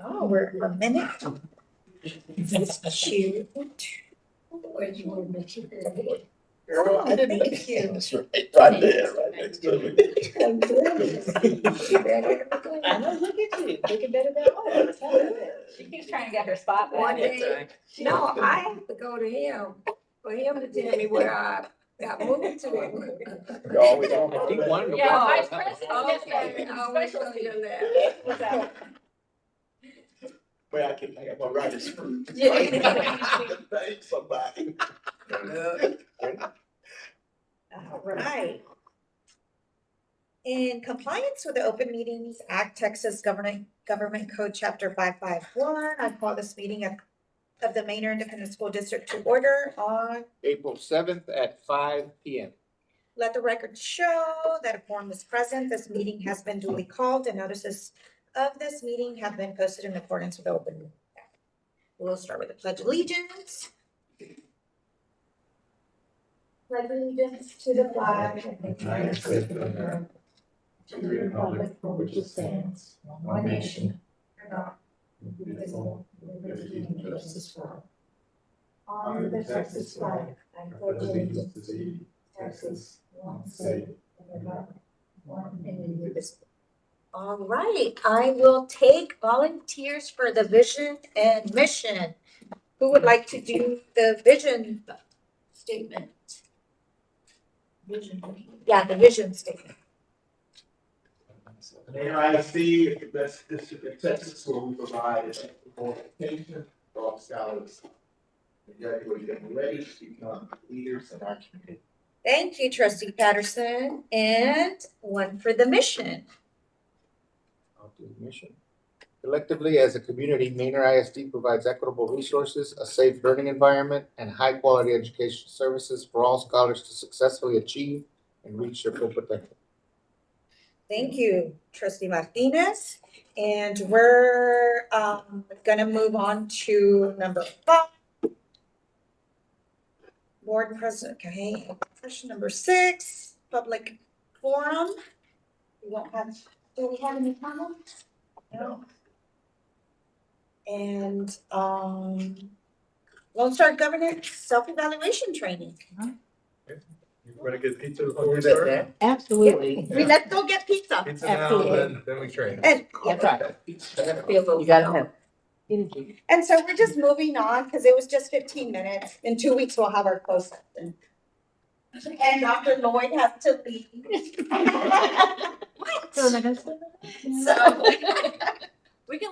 Oh, we're a minute. It's cute. Or you will make it. Oh, thank you. That's right there, right next to me. I know, look at you, looking better than always. She keeps trying to get her spot back. One day, no, I have to go to him for him to tell me where I got moved to. You always on my left. Yeah, Oh, vice president. okay, I always go to your left. Where I can, I got my right is free. Yeah. Thanks, somebody. All right. In compliance with the Open Meetings Act, Texas Government Code Chapter 551, I call this meeting of the Manor Independent School District to order on, April 7th at 5 p.m. let the record show that a quorum is present. This meeting has been duly called and notices of this meeting have been posted in accordance with the Open Meetings Act. We'll start with the Pledge of Allegiance. Pledge allegiance to the flag of the United States of America, to the republic for which it stands, one nation, under God, indivisible, with liberty and justice for all. Honor the Texas flag, I pledge allegiance to thee, Texas, one state, under God, one and indivisible. All right, I will take volunteers for the vision and mission. Who would like to do the vision statement? Vision. Yeah, the vision statement. Manor ISD, the best district in Texas, where we provide equitable education for all scholars. Graduate getting ready to become leaders in our community. Thank you, Trustee Patterson. And one for the mission. I'll do the mission. Collectively, as a community, Manor ISD provides equitable resources, a safe learning environment, and high-quality education services for all scholars to successfully achieve and reach their full potential. Thank you, Trustee Martinez. And we're gonna move on to number 5. Board President, okay, question number 6, public forum. Do we have any comments? No. And Lone Star Governance Self-Evaluation Training. You want to get pizza before we start? Absolutely. Let's go get pizza. Pizza Absolutely. then we train. And, That's right. You gotta have energy. and so we're just moving on because it was just 15 minutes. In 2 weeks, we'll have our closed session. And Dr. Lloyd has to leave. What? So we can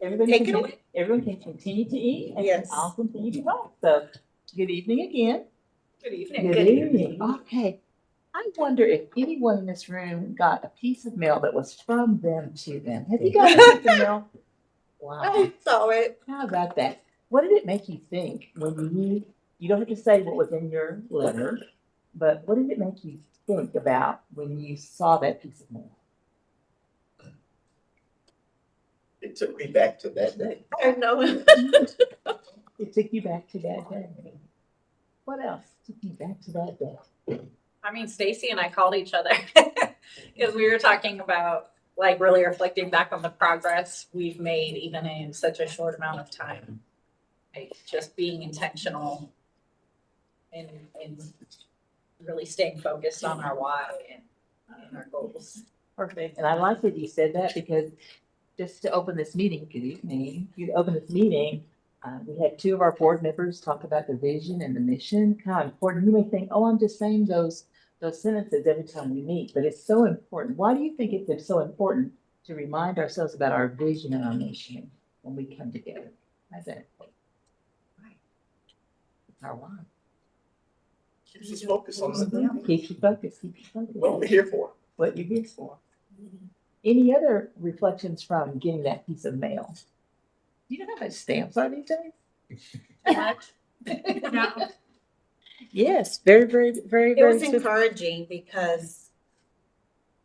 Everybody Take it can, away. everyone can continue to eat and Yes. I'll continue to talk. So, good evening again. Good evening. Good evening. Okay. I wonder if anyone in this room got a piece of mail that was from them to them. Have you got a piece of mail? Wow. I saw it. How about that? What did it make you think when you don't have to say what was in your letter, but what did it make you think about when you saw that piece of mail? It took me back to that day. I know. It took you back to that day. What else took you back to that day? I mean, Stacy and I called each other because we were talking about like really reflecting back on the progress we've made even in such a short amount of time. Like just being intentional and really staying focused on our why and our goals. Perfect. And I like that you said that because just to open this meeting, good evening, you open this meeting, we had two of our board members talk about the vision and the mission, kind of important. You may think, oh, I'm just saying those sentences every time we meet, but it's so important. Why do you think it's so important to remind ourselves about our vision and our mission when we come together? How's that? It's our why. Keeps us focused on something. Keep you focused, keep you focused. What we're here for. What you're here for. Any other reflections from getting that piece of mail? Do you know how much stamps are these days? No. Yes, very, very, very, It very. was encouraging because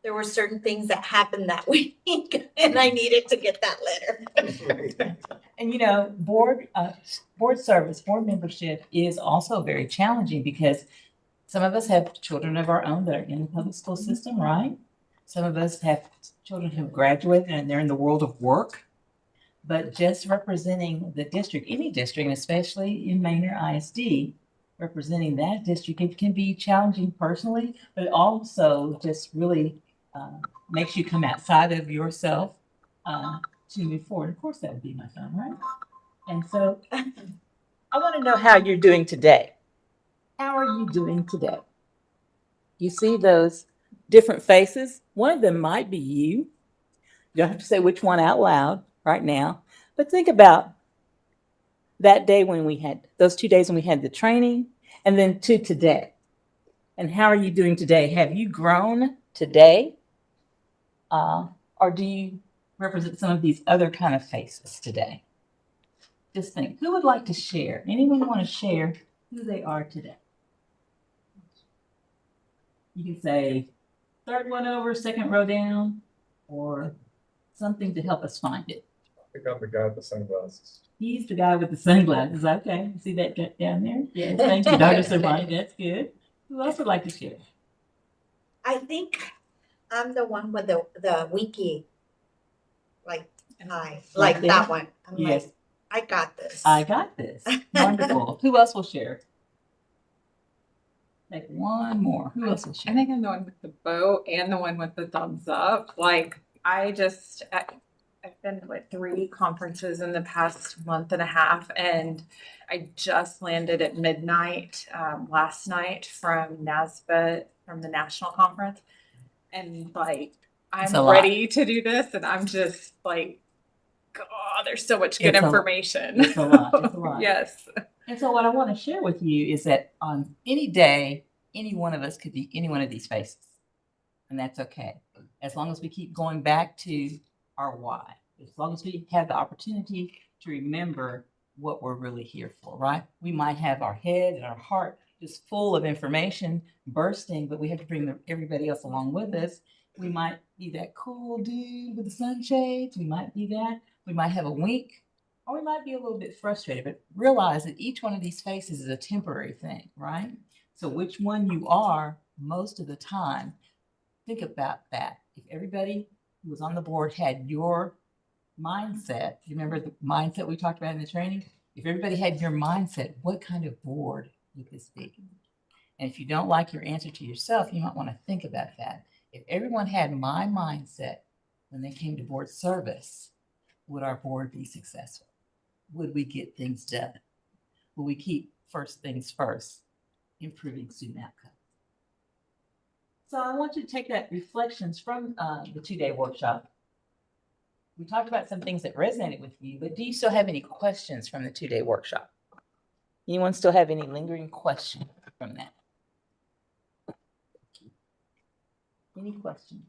there were certain things that happened that week and I needed to get that letter. And you know, board service, board membership is also very challenging because some of us have children of our own that are in the public school system, right? Some of us have children who've graduated and they're in the world of work. But just representing the district, any district, and especially in Manor ISD, representing that district, it can be challenging personally, but it also just really makes you come outside of yourself to move forward. Of course, that would be my son, right? And so I want to know how you're doing today. How are you doing today? You see those different faces? One of them might be you. You don't have to say which one out loud right now, but think about that day when we had those 2 days when we had the training and then to today. And how are you doing today? Have you grown today? Or do you represent some of these other kind of faces today? Just think, who would like to share? Anyone want to share who they are today? You can say third one over, second row down, or something to help us find it. I think I'm the guy with the sunglasses. He's the guy with the sunglasses. Okay, see that down there? Yes, thank you, Dr. Savani. That's good. Who else would like to share? I think I'm the one with the winky, like eye, like there? that one. I'm Yes. like, I got this. I got this. Wonderful. Who else will share? Take one more. Who else will I share? think I'm the one with the bow and the one with the thumbs up. Like I've been to like 3 conferences in the past month and a half, and I just landed at midnight last night from NASBA, from the national conference, and like It's I'm a lot. ready to do this, and I'm just like, God, there's so much good It's a- information. It's a lot. It's a lot. Yes. And so what I want to share with you is that on any day, any one of us could be any one of these faces. And that's okay. As long as we keep going back to our why, as long as we have the opportunity to remember what we're really here for, right? We might have our head and our heart just full of information bursting, but we have to bring everybody else along with us. We might be that cool dude with the sunshades. We might be that. We might have a wink, or we might be a little bit frustrated, but realize that each one of these faces is a temporary thing, right? So which one you are most of the time, think about that. If everybody who was on the board had your mindset, you remember the mindset we talked about in the training? If everybody had your mindset, what kind of board would this be? And if you don't like your answer to yourself, you might want to think about that. If everyone had my mindset when they came to board service, would our board be successful? Would we get things done? Will we keep first things first, improving student outcomes? So I want you to take that reflections from the 2-day workshop we talked about some things that resonated with you, but do you still have any questions from the 2-day workshop? Anyone still have any lingering questions from that? Any questions?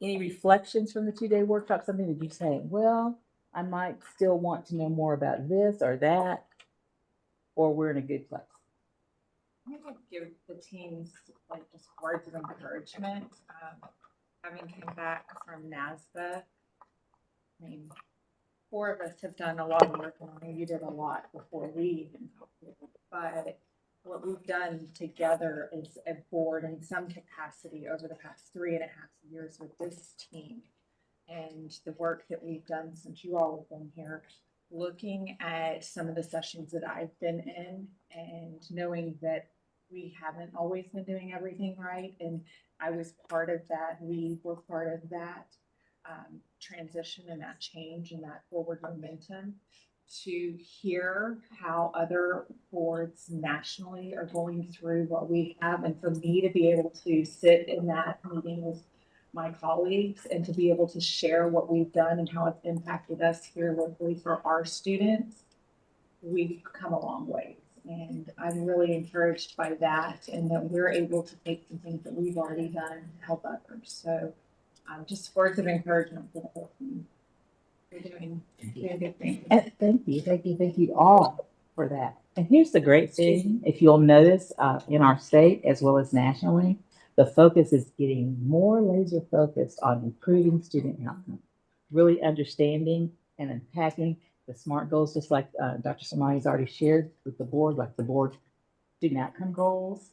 Any reflections from the 2-day workshop? Something that you say, well, I might still want to know more about this or that, or we're in a good place. I'm gonna give the teams like just words of encouragement. Having come back from NASDA, I mean, 4 of us have done a lot of work, and I know you did a lot before we even talked. But what we've done together as a board in some capacity over the past 3.5 years with this team, and the work that we've done since you all have been here, looking at some of the sessions that I've been in and knowing that we haven't always been doing everything right. And I was part of that. We were part of that transition and that change and that forward momentum. To hear how other boards nationally are going through what we have, and for me to be able to sit in that meeting with my colleagues and to be able to share what we've done and how it's impacted us here locally for our students, we've come a long ways. And I'm really encouraged by that, and that we're able to take some things that we've already done and help others. So just words of encouragement for the whole team. You're doing good things. And thank you all for that. And here's the great thing, if you'll notice, in our state as well as nationally, the focus is getting more laser focused on improving student outcome, really understanding and unpacking the SMART goals, just like Dr. Samani's already shared with the board, like the board student outcome goals,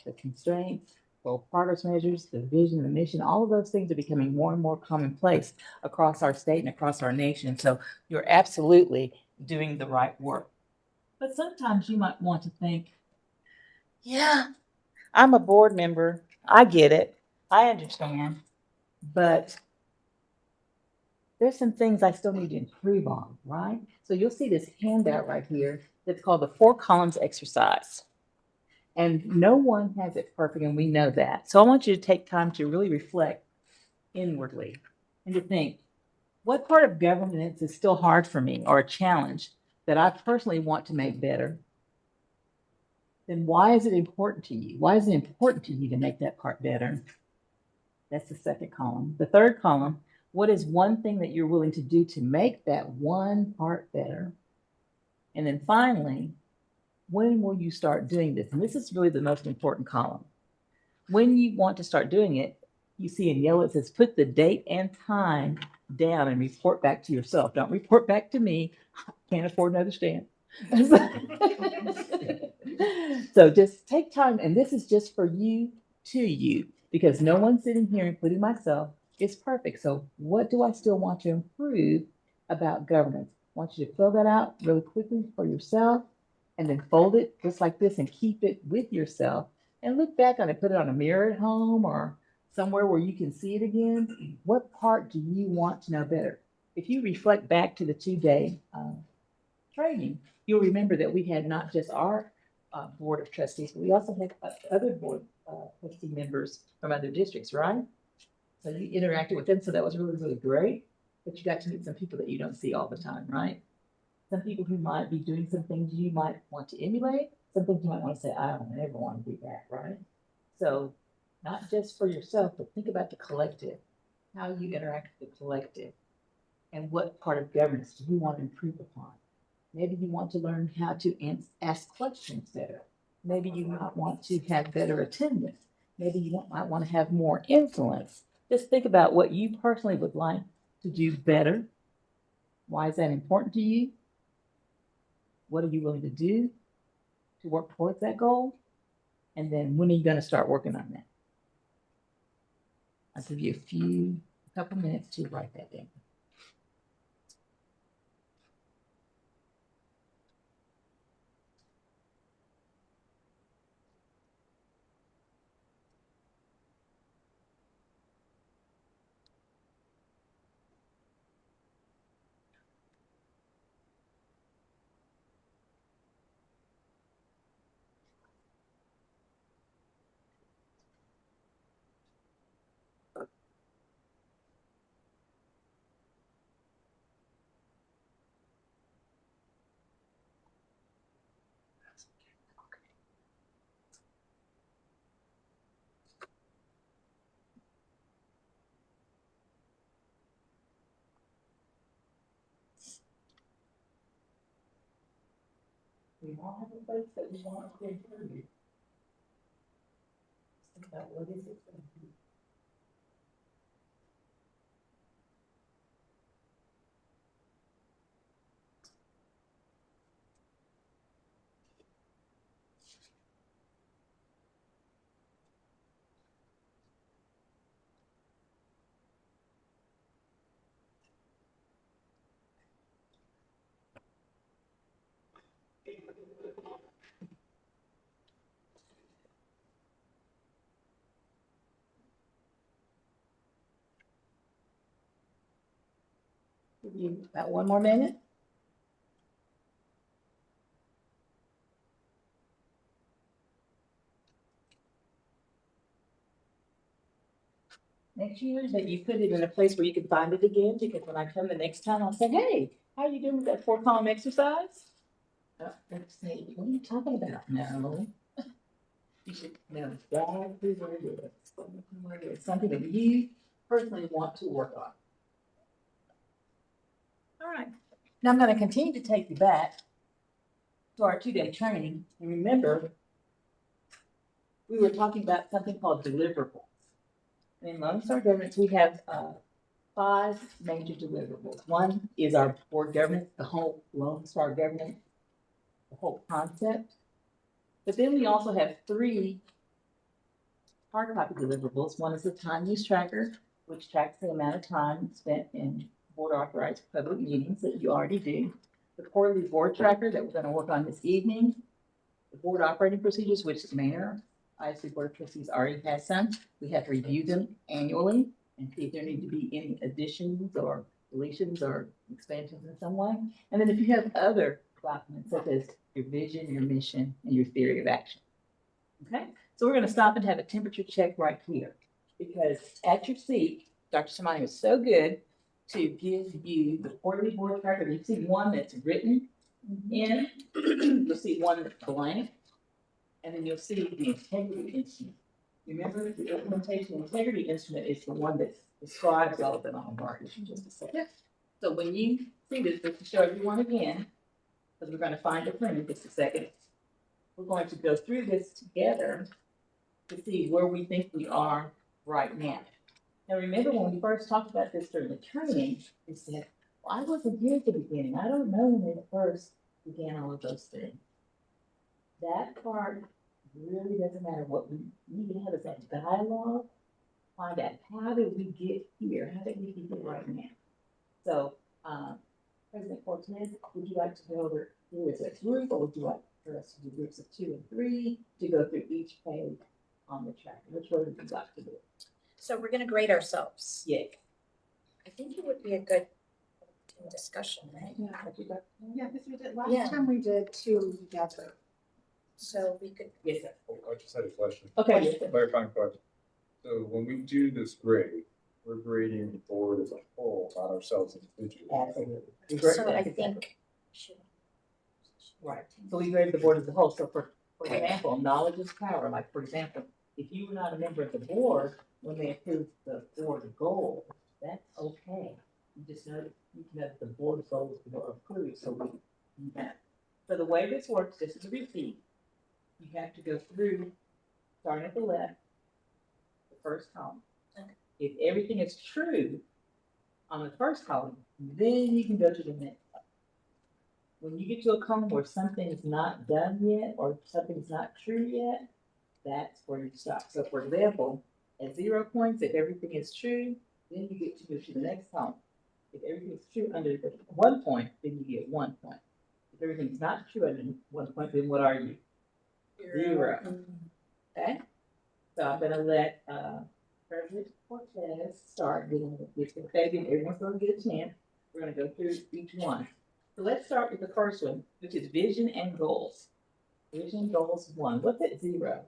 the constraints, goal progress measures, the vision, the mission, all of those things are becoming more and more commonplace across our state and across our nation. So you're absolutely doing the right work. But sometimes you might want to think, yeah, I'm a board member. I get it. I understand. But there's some things I still need to improve on, right? So you'll see this handout right here that's called the 4 columns exercise. And no one has it perfect, and we know that. So I want you to take time to really reflect inwardly and to think, what part of governance is still hard for me or a challenge that I personally want to make better? Then why is it important to you? Why is it important to you to make that part better? That's the second column. The third column, what is one thing that you're willing to do to make that one part better? And then finally, when will you start doing this? And this is really the most important column. When you want to start doing it, you see in yellow, it says put the date and time down and report back to yourself. Don't report back to me. Can't afford another stamp. So just take time, and this is just for you, to you, because no one sitting here, including myself, is perfect. So what do I still want to improve about governance? I want you to fill that out really quickly for yourself, and then fold it just like this and keep it with yourself and look back on it, put it on a mirror at home or somewhere where you can see it again. What part do you want to know better? If you reflect back to the 2-day training, you'll remember that we had not just our board of trustees, but we also had other board trustee members from other districts, right? So you interacted with them, so that was really, really great. But you got to meet some people that you don't see all the time, right? Some people who might be doing some things you might want to emulate, some things you might want to say, I don't ever want to do that, right? So not just for yourself, but think about the collective, how you interact with the collective, and what part of governance do you want to improve upon? Maybe you want to learn how to ask questions better. Maybe you might want to have better attendance. Maybe you might want to have more influence. Just think about what you personally would like to do better. Why is that important to you? What are you willing to do to work towards that goal? And then when are you going to start working on that? I'll give you a couple minutes to write that down. we all have a place that we want to improve. Think about what is it going to be. Give you about one more minute. Make sure that you put it in a place where you can find it again, because when I come the next time, I'll say, hey, how are you doing with that 4-column exercise? Let's see, what are you talking about? No. You should know exactly where it is. Where it is. Something that you personally want to work on. All right. Now I'm going to continue to take you back to our 2-day training. And remember, we were talking about something called deliverables. And in Lone Star Governance, we have 5 major deliverables. One is our board governance, the whole Lone Star Governance, the whole concept. But then we also have 3 hard copy deliverables. One is the time use tracker, which tracks the amount of time spent in board authorized public meetings that you already do. The quarterly board tracker that we're going to work on this evening. The board operating procedures, which the Manor ISD Board of Trustees already has some. We have to review them annually and see if there need to be any additions or deletions or expansions in some way. And then if you have other documents such as your vision, your mission, and your theory of action. Okay, so we're going to stop and have a temperature check right here, because at your seat, Dr. Samani was so good to give you the quarterly board tracker. You see one that's written in, you'll see one that's blank, and then you'll see the integrity instrument. Remember, the implementation integrity instrument is the one that describes all of them. I'll mark it in just a second. So when you see this, just to show everyone again, because we're going to find the print in just a second, we're going to go through this together to see where we think we are right now. Now, remember when we first talked about this during the training, we said, well, I wasn't here at the beginning. I don't know when they first began all of those things. That part really doesn't matter. What we need to have is that dialogue, find out how did we get here? How did we get here right now? So, President Cortez, would you like to go over here as a group, or would you like for us to do groups of 2 and 3 to go through each page on the track? Which way would you like to do it? So we're gonna grade ourselves. Yeah. I think it would be a good discussion, right? Yeah, because we did, Yeah. last time we did 2 together. So we could, Yes, sir. I just had a question. Okay. Yes, sir. Clarifying question. So when we do this grade, we're grading the board as a whole, not ourselves individually. Absolutely. so I think. Right. So we grade the board as a whole. So for example, knowledge is power. Like, for example, if you were not a member of the board when they approved the board goal, that's okay. You just know that the board goals were approved. So we do that. So the way this works, just as a repeat, you have to go through, starting at the left, the first column. Okay. If everything is true on the first column, then you can go to the next. When you get to a column where something is not done yet or something is not true yet, that's where you stop. So for example, at 0 points, if everything is true, then you get to go to the next column. If everything is true under 1 point, then you get 1 point. If everything is not true under 1 point, then what are you? 0. Okay? So I'm going to let President Cortez start getting this confetti, and everyone's going to get a chance. We're going to go through each one. So let's start with the first one, which is vision and goals. Vision, goals, 1. What's at 0?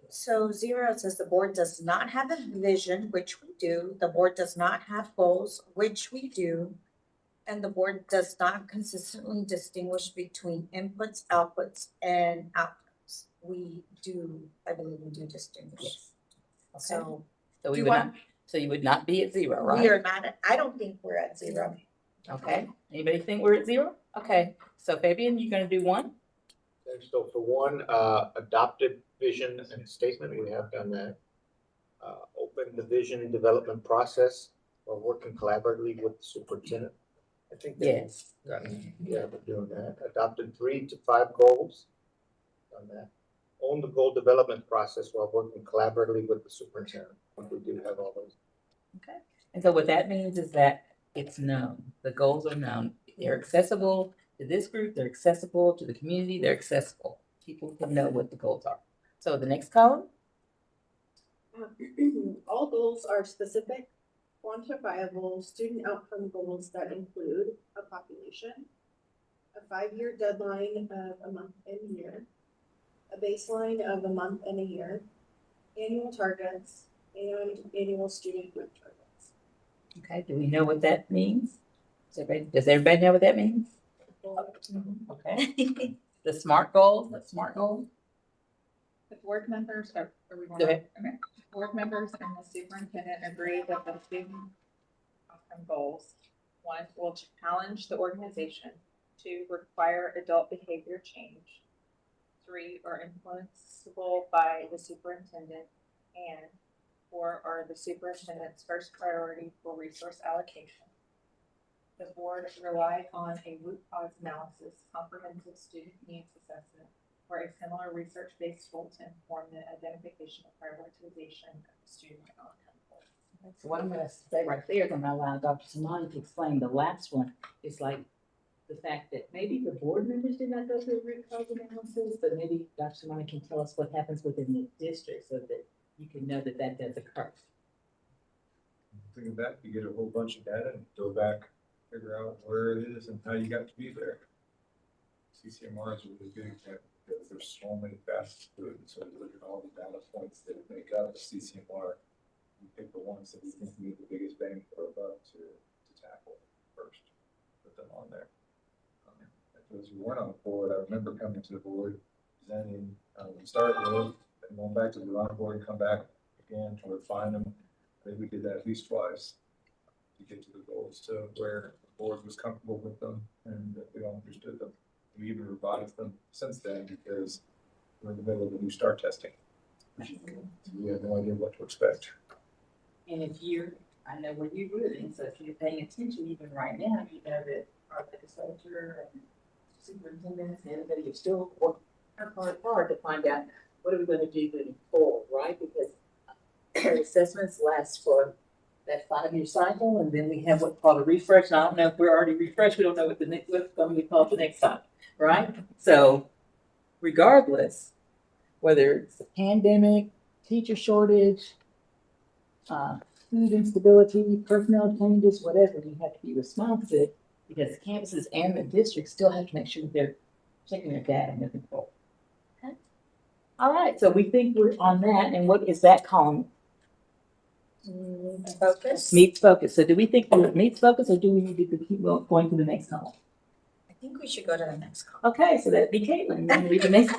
So 0 says the board does not have a vision, which we do. The board does not have goals, which we do. And the board does not consistently distinguish between inputs, outputs, and outcomes. We do, I believe we do distinguish. Yes. Okay. So So do we would not, so you would not be at 0, right? we are not, I don't think we're at 0. Okay. Anybody think we're at 0? Okay. So Fabian, you're going to do 1? Okay, so for one, adopted vision and statement, we have done that. Open the vision development process while working collaboratively with the superintendent. I think that Yes. yeah, we're doing that. Adopted 3 to 5 goals. Done that. Own the goal development process while working collaboratively with the superintendent. We do have all those. Okay. And so what that means is that it's known. The goals are known. They're accessible to this group, they're accessible to the community, they're accessible. People can know what the goals are. So the next column, All goals are specific, quantifiable student outcome goals that include a population, a 5-year deadline of a month and year, a baseline of a month and a year, annual targets, and annual student group targets. okay, do we know what that means? Does everybody know what that means? Okay. The SMART goals, the SMART goals? The board members are we Go ahead. okay. Board members and the superintendent agree that the student outcome goals, 1, will challenge the organization, 2, require adult behavior change, 3, are influenceable by the superintendent, and 4, are the superintendent's first priority for resource allocation. The board relied on a root cause analysis, comprehensive student needs assessment, or a similar research-based tool to inform the identification and prioritization of the student outcome goals. So what I'm gonna say right there is I'm gonna allow Dr. Samani to explain the last one. It's like the fact that maybe the board members did not go through a root cause analysis, but maybe Dr. Samani can tell us what happens within the district so that you can know that that does occur. Think of that, you get a whole bunch of data and go back, figure out where it is and how you got to be there. CCMR is a really good example because there's so many facets to it. So you look at all the data points that make up the CCMR, you pick the ones that you think need the biggest bang for a buck to tackle first, put them on there. If those who weren't on the board, I remember coming to the board, presenting, we started with, and going back to the drawing board and come back again to refine them. I think we did that at least twice to get to the goals to where the board was comfortable with them and that we all understood them. We even revised them since then because we're in the middle of the new start testing. We have no idea what to expect. And if you're, I know where you're living, so if you're paying attention even right now, you know that our legislature and superintendents and everybody is still working hard to find out what are we going to do moving forward, right? Because our assessments last for that 5-year cycle, and then we have what's called a refresh. And I don't know if we're already refreshed. We don't know what the next what's going to be called the next time, right? So, regardless, whether it's a pandemic, teacher shortage, food instability, personnel changes, whatever, you have to be responsive because campuses and the districts still have to make sure that they're checking their data moving forward. Okay. All right, so we think we're on that, and what is that column? Focus. Meets focus. So do we think we're meets focus, or do we need to keep going to the next column? I think we should go to the next column. Okay, so that'd be Caitlin. Then read the next.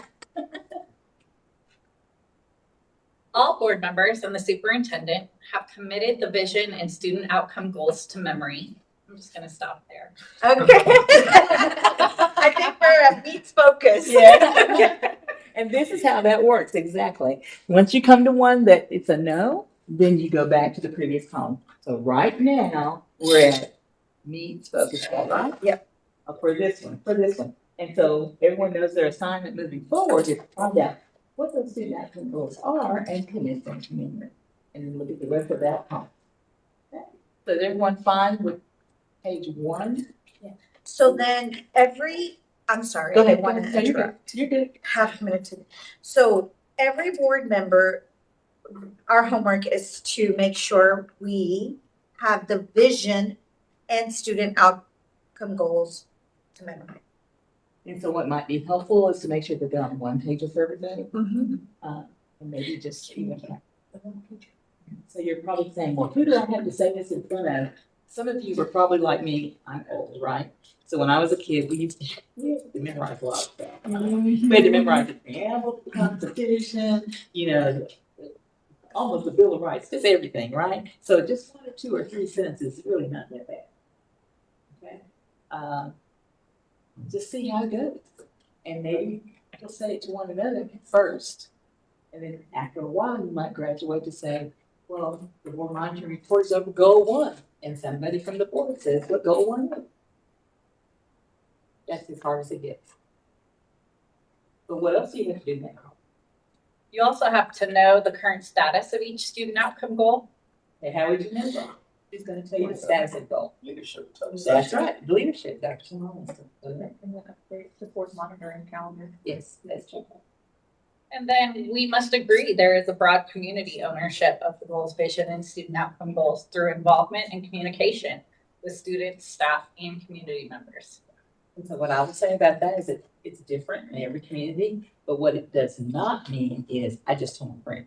All board members and the superintendent have committed the vision and student outcome goals to memory. I'm just gonna stop there. Okay. I think we're at meets focus. Yeah. And this is how that works exactly. Once you come to one that it's a no, then you go back to the previous column. So right now we're at needs focus, right? Yep. For this one. And so everyone knows their assignment moving forward is to find out what those student outcome goals are and commit them to memory. And then look at the rest of that column. Okay. So is everyone fine with page 1? So then I'm sorry. Go I ahead. didn't want to interrupt. You're good. Half a minute to, so every board member, our homework is to make sure we have the vision and student outcome goals to memory. And so what might be helpful is to make sure that they're on one page for everybody. And maybe just even. So you're probably saying, well, who do I have to say this in front of? Some of you were probably like me, I'm old, right? So when I was a kid, we used to memorize a lot of stuff. We had to memorize the preamble, the Constitution, almost the Bill of Rights, just everything, right? So just 1 or 2 or 3 sentences is really not that bad. Okay? Just see how it goes. And maybe to say it to one another first. And then after a while, you might graduate to say, well, the board monitoring report is over goal 1. And somebody from the board says what goal 1 is. That's as hard as it gets. But what else do you have to do now? You also have to know the current status of each student outcome goal. And how would you know that? Who's gonna tell you the status of goal? Leadership. tells us. That's right, leadership, Dr. Simone. And then update the board monitoring calendar. Yes, that's true. And then we must agree there is a broad community ownership of the goals, vision, and student outcome goals through involvement and communication with students, staff, and community members. And so what I would say about that is that it's different in every community, but what it does not mean is, I just told my friend.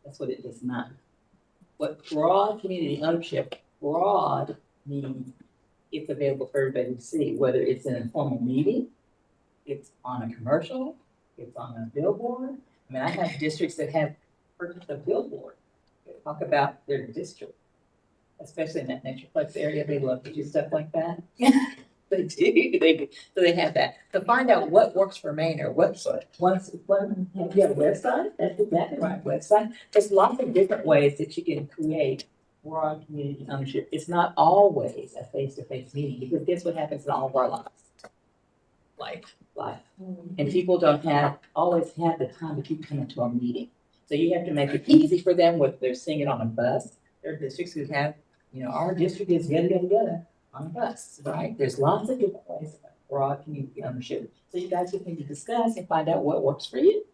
That's what it does not mean. What broad community ownership, broad means it's available for everybody to see, whether it's in a formal meeting, it's on a commercial, it's on a billboard. I mean, I have districts that have purchased a billboard that talk about their district, especially in that Metroplex area. They love to do stuff like that. They do. So they have that. To find out what works for Manor, Website. you have a website? That's exactly right, website. There's lots of different ways that you can create broad community ownership. It's not always a face-to-face meeting, because guess what happens in all of our lives? Life. And people don't always have the time to keep coming to a meeting. So you have to make it easy for them, whether they're seeing it on a bus. There are districts who have, our district is yada on a bus, right? There's lots of different ways of broad community ownership. So you guys can discuss and find out what works for you.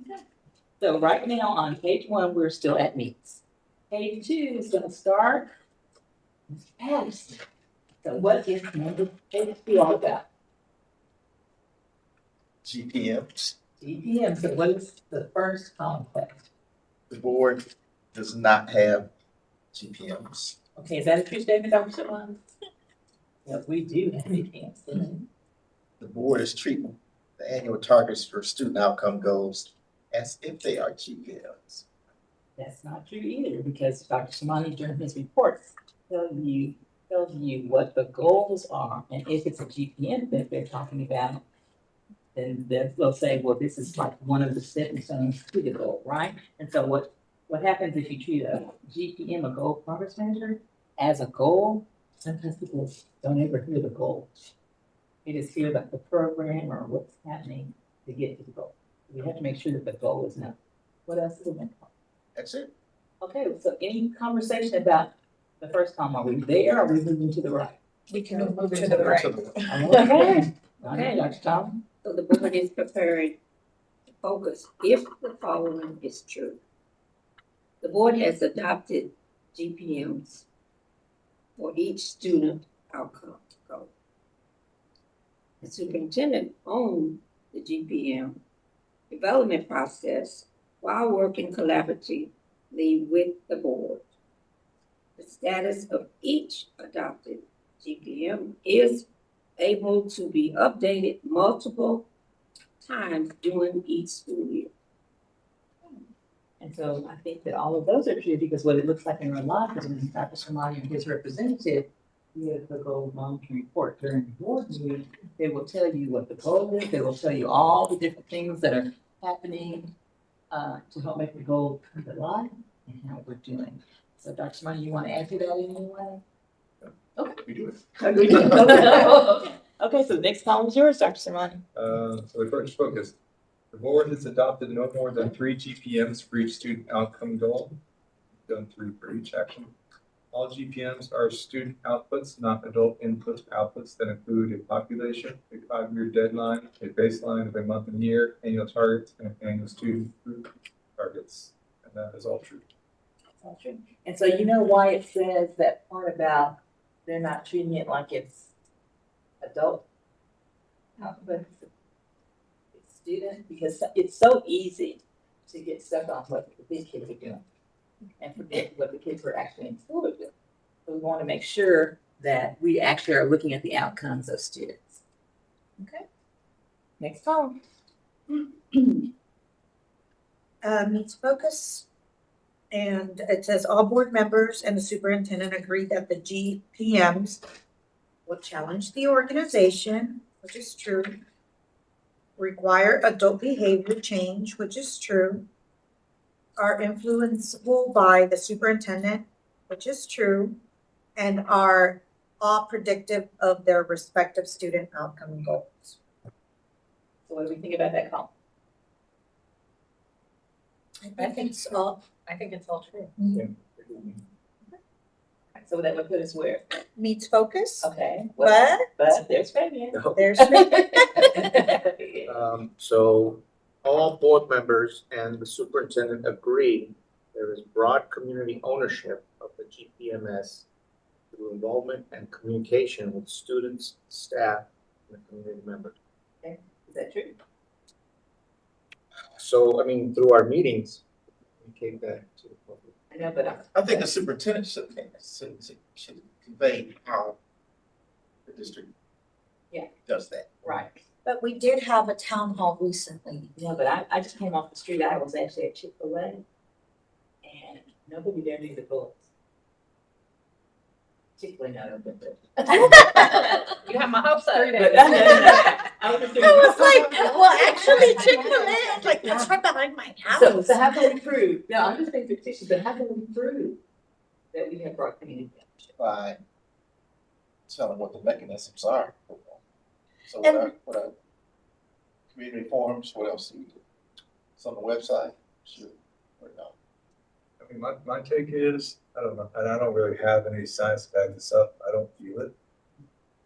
Okay. So right now on page 1, we're still at meets. Page 2 is going to start Mr. Patterson. So what is number page 2 all about? GPMs. GPM. So what is the first concept? The board does not have GPMs. Okay, is that a true statement, Dr. Simone? Yes, we do have GPMs. The board is treating the annual targets for student outcome goals as if they are GPMs. That's not true either, because Dr. Simone during his reports tells you what the goals are, and if it's a GPM that they're talking about, then they'll say, well, this is like one of the stepping stones to the goal, right? And so what happens if you treat a GPM, a goal progress measure, as a goal? Sometimes people don't ever hear the goal. They just hear about the program or what's happening to get to the goal. We have to make sure that the goal is known. What else is it? That's it. Okay, so any conversation about the first column? Are we there or are we moving to the right? We can move to the right. Okay. Okay, Dr. Tom. So the board is preparing to focus if the following is true. The board has adopted GPMs for each student outcome goal. The superintendent owns the GPM development process while working collaboratively with the board. The status of each adopted GPM is able to be updated multiple times during each school year. And so I think that all of those are true, because what it looks like in real life is when Dr. Somali and his representative give the goal monitoring report during the board meeting, they will tell you what the goal is. They will tell you all the different things that are happening to help make the goal come to life and how we're doing. So Dr. Somali, you want to add to that in any way? Okay. We do it. Okay, so the next column is yours, Dr. Simone. So the first focus, the board has adopted no more than 3 GPMs for each student outcome goal. We've done 3 for each action. All GPMs are student outputs, not adult input outputs that include a population, a 5-year deadline, a baseline of a month and year, annual targets, and annual student group targets. And that is all true. That's all true. And so you know why it says that part about they're not treating it like it's adult output, it's student, because it's so easy to get stuck on what these kids are doing and forget what the kids are actually in school doing. So we want to make sure that we actually are looking at the outcomes of students. Okay. Next column. Meets focus. And it says all board members and the superintendent agree that the GPMs will challenge the organization, which is true, require adult behavior change, which is true, are influenceable by the superintendent, which is true, and are all predictive of their respective student outcome and goals. So what do we think about that call? I think it's all I think it's all true. So that would put us where? meets focus, Okay. but There's Fabian. there's So all board members and the superintendent agree there is broad community ownership of the GPMS through involvement and communication with students, staff, and the community members. Is that true? So, I mean, through our meetings, we communicate that to the public. I know, but I think the superintendent should convey how the district Yeah. does that. right. But we did have a town hall recently. Yeah, but I just came off the street. I was actually at Chick-fil-A and nobody there knew the bullets. Chick-fil-A not open, but. You have my hopes up. I was It's like, well, actually Chick-fil-A, like, that's right behind my house. So how can we prove? No, I'm just being fictitious, but how can we prove that we have broad community membership? By telling what the mechanisms are. So And- what are community forums, what else do we do? It's on the website, sure, or no? I mean, my take is, I don't know, and I don't really have any science to back this up. I don't feel it.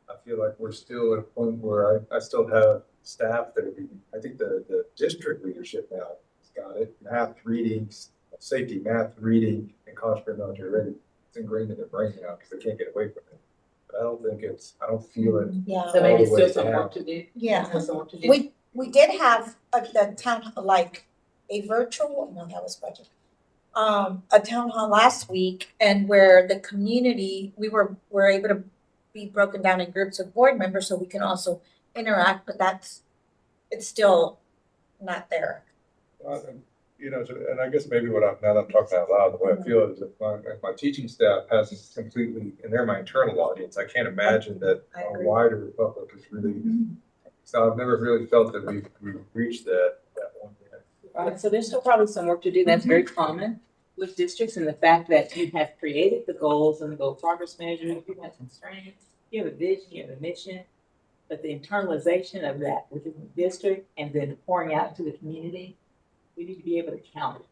I feel like we're still at a point where I still have staff that are being, I think the district leadership now has got it. Math, readings, safety, math, reading, and college military ready. It's ingrained in their brain now because they can't get away from it. But I don't feel it. Yeah. So maybe All the still way some down. work to do. Yeah. Still some work to do. We did have the town, like, a virtual, no, that was budget. A town hall last week, and where the community, were able to be broken down in groups of board members so we can also interact, but it's still not there. You know, and I guess maybe now that I'm talking out loud, the way I feel is if my teaching staff hasn't completely, and they're my internal audience, I can't imagine that I a agree. wider public is really, so I've never really felt that we've reached that one yet. Right, so there's still probably some work to do. That's very common with districts, and the fact that you have created the goals and the goal progress measures, you have constraints, you have a vision, you have a mission, but the internalization of that within the district and then pouring out to the community, we need to be able to count it.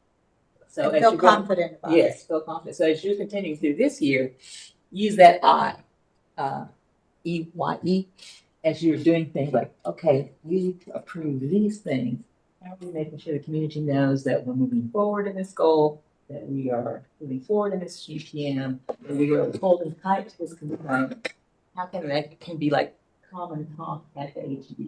So And as feel you go- confident about it. Yes, feel confident. So as you continue through this year, use that EYE, as you're doing things like, okay, we approve these things. How are we making sure the community knows that we're moving forward in this goal, that we are moving forward in this GPM, that we are holding tight to this commitment? How can that can be like common talk at the HEB?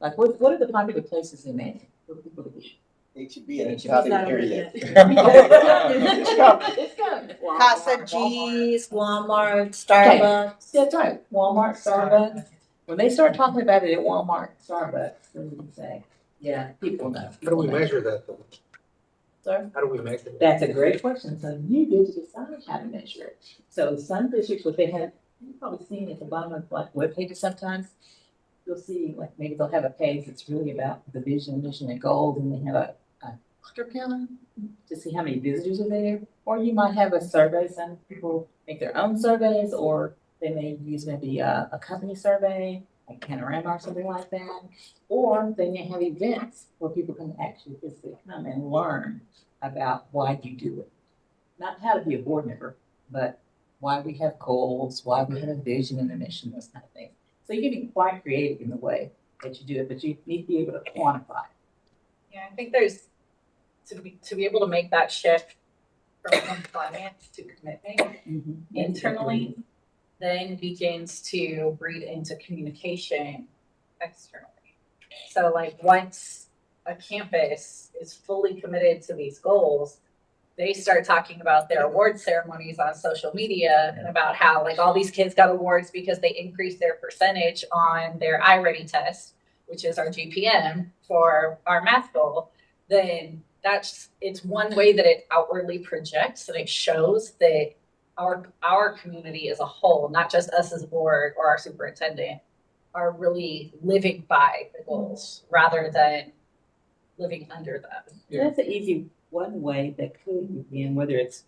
Like what are the popular places in Manor for people to be? HEB, and it's HEB not is not even over here yet. yet. It's coming. Casa G's, Walmart, Starbucks. That's right. Walmart, Starbucks. When they start talking about it at Walmart, Starbucks, then you can say, yeah, people know. How do we measure that though? Sorry? How do we measure that? That's a great question. So you get to decide how to measure it. So some districts, what they have, you've probably seen at the bottom of like web pages sometimes, you'll see like maybe they'll have a page that's really about the vision, mission, and goals, and they have a clicker counter to see how many visitors are there. Or you might have a survey. Some people make their own surveys, or they may use maybe a company survey, like Panorama or something like that. Or they may have events where people can actually physically come and learn about why you do it. Not how to be a board member, but why we have goals, why we have a vision and a mission, those kind of things. So you can be quite creative in the way that you do it, but you need to be able to quantify. Yeah, I think there's, to be able to make that shift from compliance to commitment internally, then begins to breed into communication externally. So like once a campus is fully committed to these goals, they start talking about their award ceremonies on social media and about how like all these kids got awards because they increased their percentage on their iReady test, which is our GPM for our math goal. Then it's one way that it outwardly projects and it shows that our community as a whole, not just us as a board or our superintendent, are really living by the goals rather than living under them. That's an easy one way that could begin, whether it's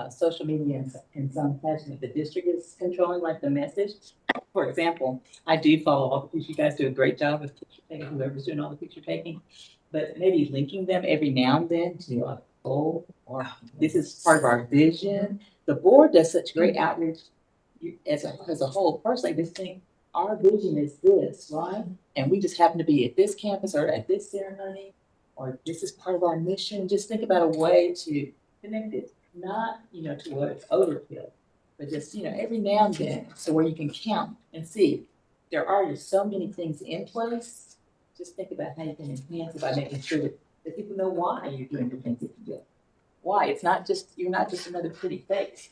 social media in some fashion, if the district is controlling like the message. For example, I do follow all the pictures. You guys do a great job with picture taking, whoever's doing all the picture taking. But maybe linking them every now and then to a goal, or this is part of our vision. The board does such great outreach as a whole. Personally, this thing, our vision is this, right? And we just happen to be at this campus or at this ceremony, or this is part of our mission. Just think about a way to connect it, not, to what it's overkill, but just, every now and then, so where you can count and see there are just so many things in place. Just think about how you can enhance it by making sure that people know why you're doing the things that you do. Why? It's not just, you're not just another pretty face.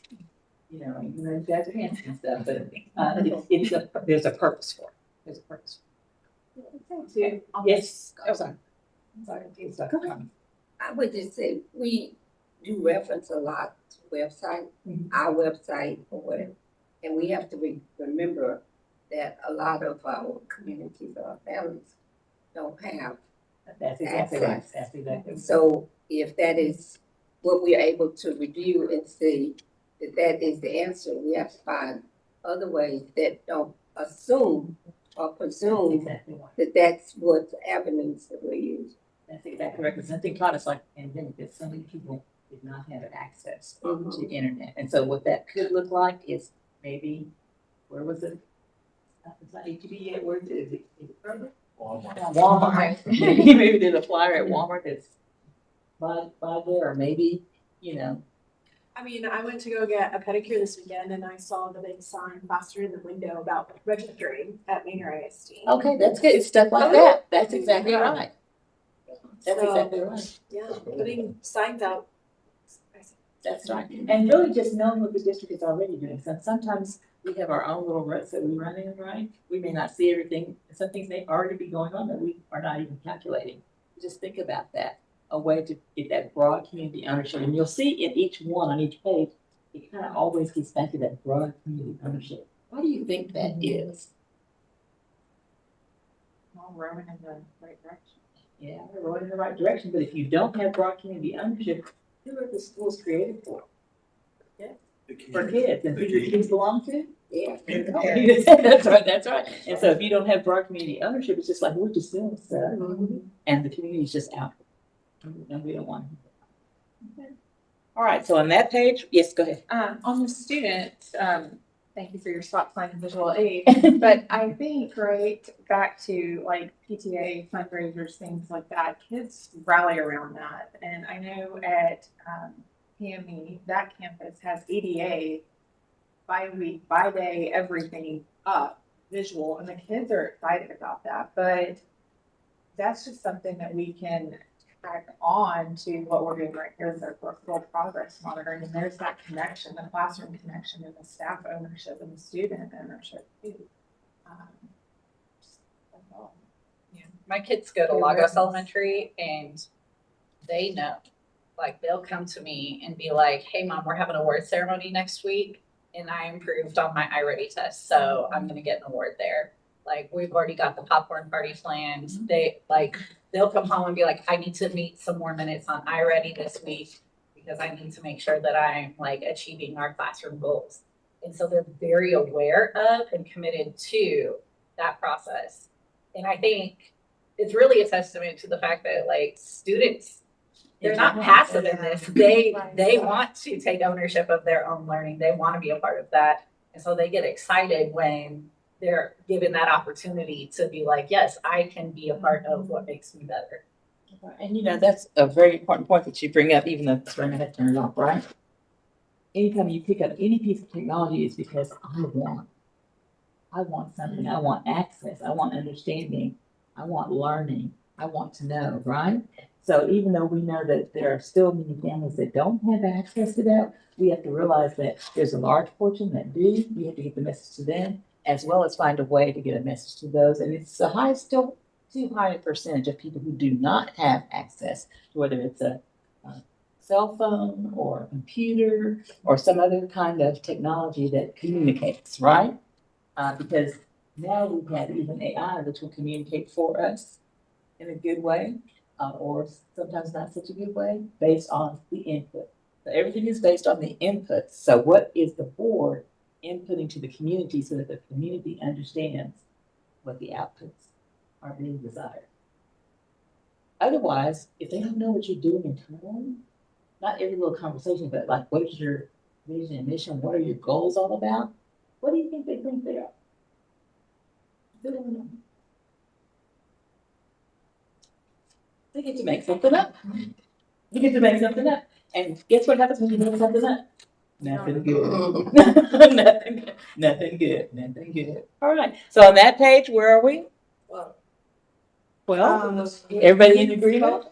You guys are handsome and stuff, but there's a purpose for it. There's a purpose for it. Yes. Oh, sorry. I would just say, we do reference a lot to website, our website or whatever. And we have to remember that a lot of our communities or families don't have That's exactly right. access. That's exactly right. So if that is what we are able to review and see that that is the answer, we have to find other ways that don't assume or presume Exactly right. that that's what avenues that we use. That's exactly right. Because something taught us like the pandemic that so many people did not have access to the internet. And so what that could look like is maybe, where was it? It's not HEB yet. Where is it? Is it Walmart. Maybe there's a flyer at Walmart that's by there, or maybe, I mean, I went to go get a pedicure this weekend and I saw the big sign plastered in the window about registering at Manor ISD. okay, that's good. It's stuff like that. That's exactly right. That's So, exactly right. Yeah, putting signs out. That's right. And really just knowing what the district is already doing. So sometimes we have our own little ruts that we run in, right? We may not see everything. Some things may already be going on that we are not even calculating. Just think about that. A way to get that broad community ownership. And you'll see in each one, on each page, it kind of always gets back to that broad community ownership. Why do you think that is? All rowing in the right direction. Yeah, we're going in the right direction. But if you don't have broad community ownership, who are the schools created for? For kids, and who do the kids belong to? Yeah. That's right, that's right. And so if you don't have broad community ownership, it's just like, we're just doing stuff, and the community's just out. And we don't want it. Okay. All right, so on that page, yes, go ahead. On the student, thank you for your stop sign and visual aid. But I think, right, back to like PTA fundraisers, things like that, kids rally around that. And I know at PME, that campus has EDA by week, by day, everything up, visual, and the kids are excited about that. But that's just something that we can tack on to what we're doing right here with our full progress monitoring. And there's that connection, the classroom connection, and the staff ownership and the student ownership too. Yeah. My kids go to Lagos Elementary and they know. Like, they'll come to me and be like, hey mom, we're having an award ceremony next week and I improved on my iReady test, so I'm gonna get an award there. Like, we've already got the popcorn party planned. They'll come home and be like, I need to meet some more minutes on iReady this week because I need to make sure that I'm like achieving our classroom goals. And so they're very aware of and committed to that process. And I think it's really a testament to the fact that like students, they're not passive in this. They want to take ownership of their own learning. They want to be a part of that. And so they get excited when they're given that opportunity to be like, yes, I can be a part of what makes me better. And that's a very important point that you bring up, even though it's right now that turned off, right? Anytime you pick up any piece of technology, it's because I want something. I want access. I want understanding. I want learning. I want to know, right? So even though we know that there are still many families that don't have access to that, we have to realize that there's a large portion that do. We have to get the message to them, as well as find a way to get a message to those. And it's still too high a percentage of people who do not have access to whether it's a cell phone or a computer or some other kind of technology that communicates, right? Because Now we've had even AI which will communicate for us in a good way, or sometimes not such a good way, based on the input. So everything is based on the input. So what is the board inputting to the community so that the community understands what the outputs are being desired? Otherwise, if they don't know what you're doing internally, not every little conversation, but like, what is your vision and mission? What are your goals all about? What do you think they are? They don't know. They get to make something up. You get to make something up. And guess what happens when you make something up? Nothing good. Nothing good. Nothing good. Nothing good. All right. So on that page, where are we? Well, everybody in agreement?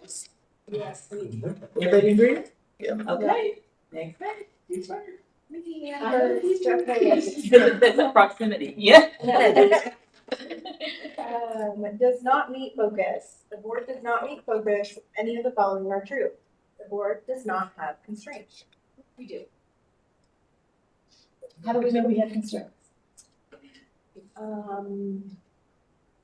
Yes. Everybody in agreement? Yeah. Okay. Next page. Who's first? First, That's proximity. Yeah. Does not meet focus. The board does not meet focus. Any of the following are true. The board does not have constraints. We do. How do we know we have concerns?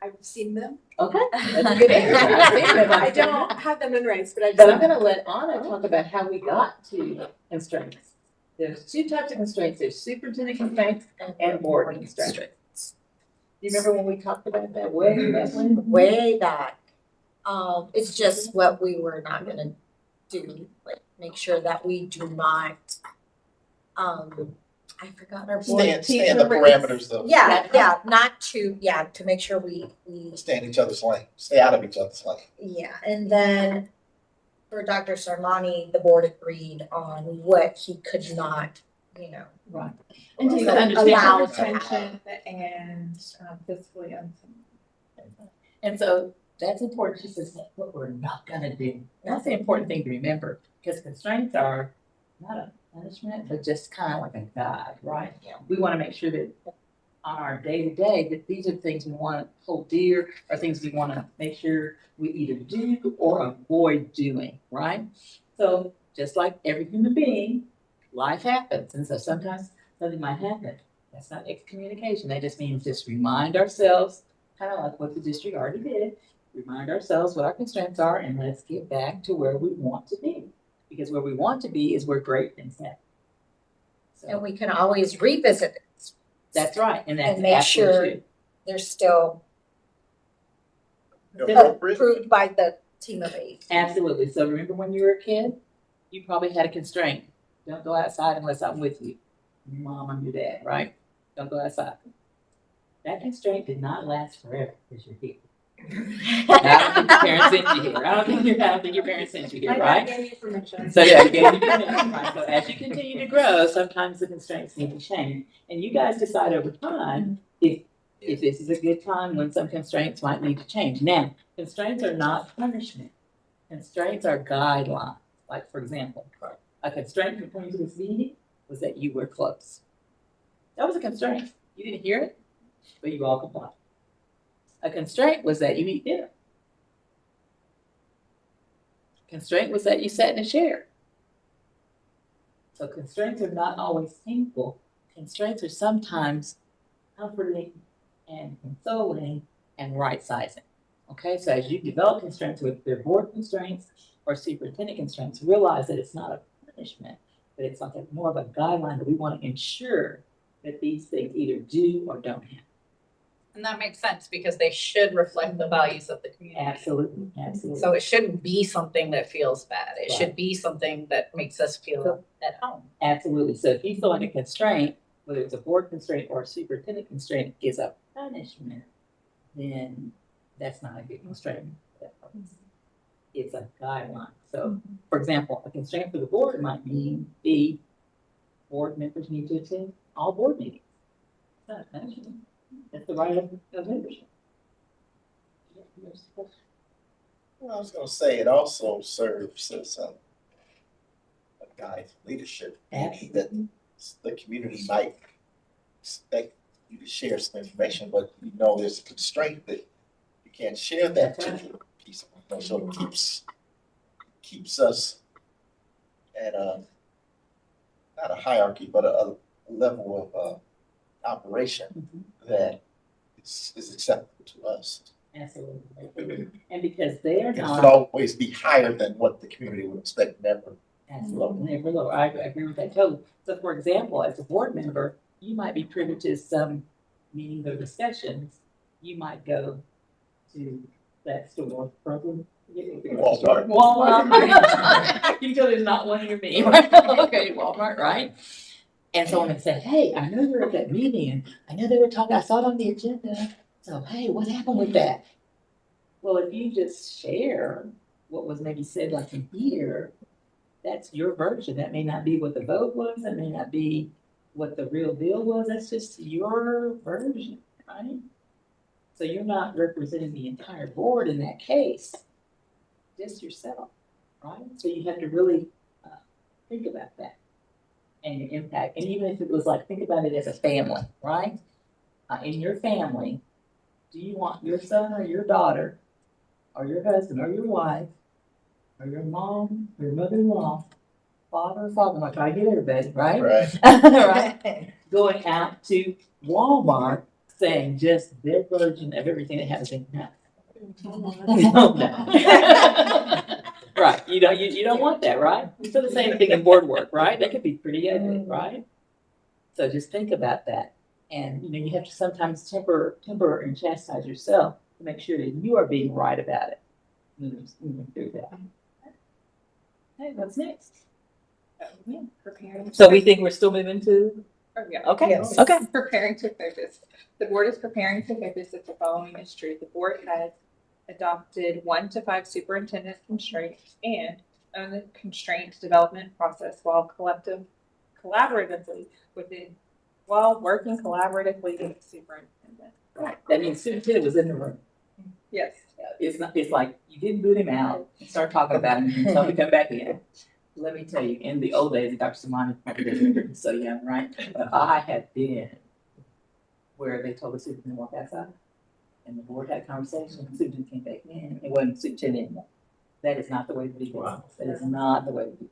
I've seen them. Okay. That's a good answer. I don't have them memorized, but I've But seen I'm them. gonna let Anna talk about how we got to constraints. There's two types of constraints. There's superintendent constraints and board constraints. Do you remember when we talked about that way back when? Way back. It's just what we were not gonna do, like, make sure that we do not, I forgot our board. Stay in the parameters of, Yeah, not to, to make sure we, stay in each other's lane, stay out of each other's lane. yeah, and then for Dr. Sarmani, the board agreed on what he could not, Right. And just Allowed to attention and physically unsafe. And so that's important. She says, what we're not gonna do. That's the important thing to remember, because constraints are not a punishment, but just kind of like a guide, right? Yeah. We want to make sure that on our day-to-day, that these are things we want to hold dear, or things we want to make sure we either do or avoid doing, right? So just like every human being, life happens. And so sometimes something might happen. That's not excommunication. That just means just remind ourselves, kind of like what the district already did, remind ourselves what our constraints are, and let's get back to where we want to be. Because where we want to be is where great things happen. So and we can always revisit it. that's right. And that's And make absolutely sure true. they're still Appropriate. approved by the team of 8. Absolutely. So remember when you were a kid, you probably had a constraint. Don't go outside unless I'm with you. Your mom or your dad, right? Don't go outside. That constraint did not last forever because you're here. I don't think your parents sent you here. I don't think your parents sent you here, right? Gave me permission. So yeah, you gave me permission, right? So as you continue to grow, sometimes the constraints need to change. And you guys decide over time if this is a good time when some constraints might need to change. Now, constraints are not punishment. Constraints are guidelines. Like, for example, a constraint for coming to this meeting was that you were close. That was a constraint. You didn't hear it, but you all complied. A constraint was that you eat dinner. Constraint was that you sat in a chair. So constraints are not always painful. Constraints are sometimes comforting and consoling and right-sizing. Okay, so as you develop constraints, whether they're board constraints or superintendent constraints, realize that it's not a punishment, but it's like more of a guideline that we want to ensure that these things either do or don't happen. And that makes sense because they should reflect the values of the community. Absolutely, absolutely. So it shouldn't be something that feels bad. It Right. should be something that makes us feel at home. Absolutely. So if you feel like a constraint, whether it's a board constraint or a superintendent constraint, is a punishment, then that's not a good constraint for that purpose. It's a guideline. So, for example, a constraint for the board might mean the board members need to attend all board meetings. It's not a punishment. That's the right of membership. Well, I was gonna say, it also serves as a guide for leadership, meaning that the community might expect you to share some information, but you know there's a constraint that you can't share that particular piece of information. So it keeps us at not a hierarchy, but a level of operation that the is acceptable to us. Absolutely. And because they're It should not, always be higher than what the community would expect, never. absolutely, never low. I agree with that totally. So for example, as a board member, you might be privy to some meetings or discussions. You might go to that store, probably. Walmart. Walmart. You tell there's not one near me. Okay, Walmart, right? And someone would say, hey, I know you were at that meeting and I know they were talking, I saw it on the agenda. So, hey, what happened with that? Well, if you just share what was maybe said like in here, that's your version. That may not be what the vote was. That may not be what the real deal was. That's just your version, right? So you're not representing the entire board in that case, just yourself, right? So you have to really think about that and your impact. And even if it was like, think about it as a family, right? In your family, do you want your son or your daughter or your husband or your wife or your mom, your mother-in-law, father, father-in-law, try to get everybody, right? Right. Right? Going out to Walmart saying just their version of everything that happens in your house. No. Right, you don't want that, right? So the same thing in board work, right? That could be pretty ugly, right? So just think about that. And you have to sometimes temper and chastise yourself to make sure that you are being right about it. Moving through that. Hey, what's next? Preparing. So we think we're still moving to? Oh, yeah. Okay, Yes. okay. Preparing to focus. The board is preparing to focus if the following is true. The board has adopted 1 to 5 superintendent constraints and own the constraint development process while collaboratively while working collaboratively with the superintendent. Right. That means superintendent was in the room. Yes. It's like you didn't boot him out and start talking about him and tell him to come back in. Let me tell you, in the old days, Dr. Simon, you're so young, right? But I had been where they told the superintendent to walk outside and the board had a conversation, the superintendent came back in, it wasn't superintendent anymore. That is not the way to be business. That is not the way to be. You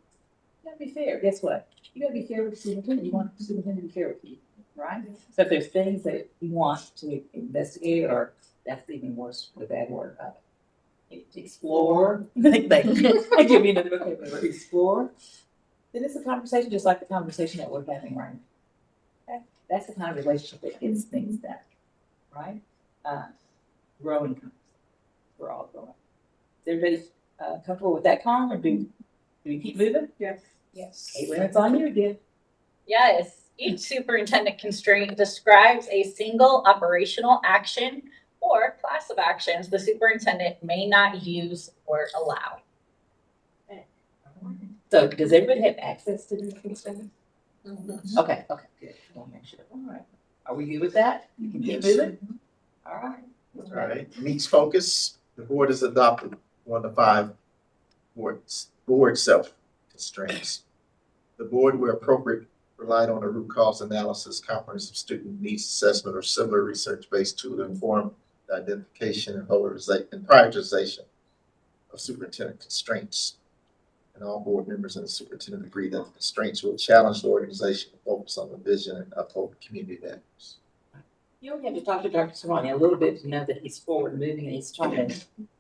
gotta be fair. Guess what? You gotta be fair with the superintendent. You want the superintendent to be fair with you, right? So if there's things that you want to investigate, or that's even worse, the bad word, explore, like give me another vocabulary, explore, then it's a conversation just like the conversation that we're having right now. Okay? That's the kind of relationship that gets things done, right? Growing conversation. We're all growing. Is everybody comfortable with that, Con, or do we keep moving? Yes. Yes. Hey, when it's on you again. Yes. Each superintendent constraint describes a single operational action or class of actions the superintendent may not use or allow. So does everybody have access to these constraints? Mm-hmm. Okay, good. I want to make sure. All right. Are we good with that? You can keep Yes. moving? All right. All right, needs focus. The board has adopted 1 to 5 board self constraints. The board, where appropriate, relied on a root cause analysis, comprehensive student needs assessment, or similar research-based tool to inform the identification and prioritization of superintendent constraints. And all board members and the superintendent agree that the constraints will challenge the organization to focus on the vision and uphold community values. You only have to talk to Dr. Serrani a little bit to know that he's forward moving and he's trying to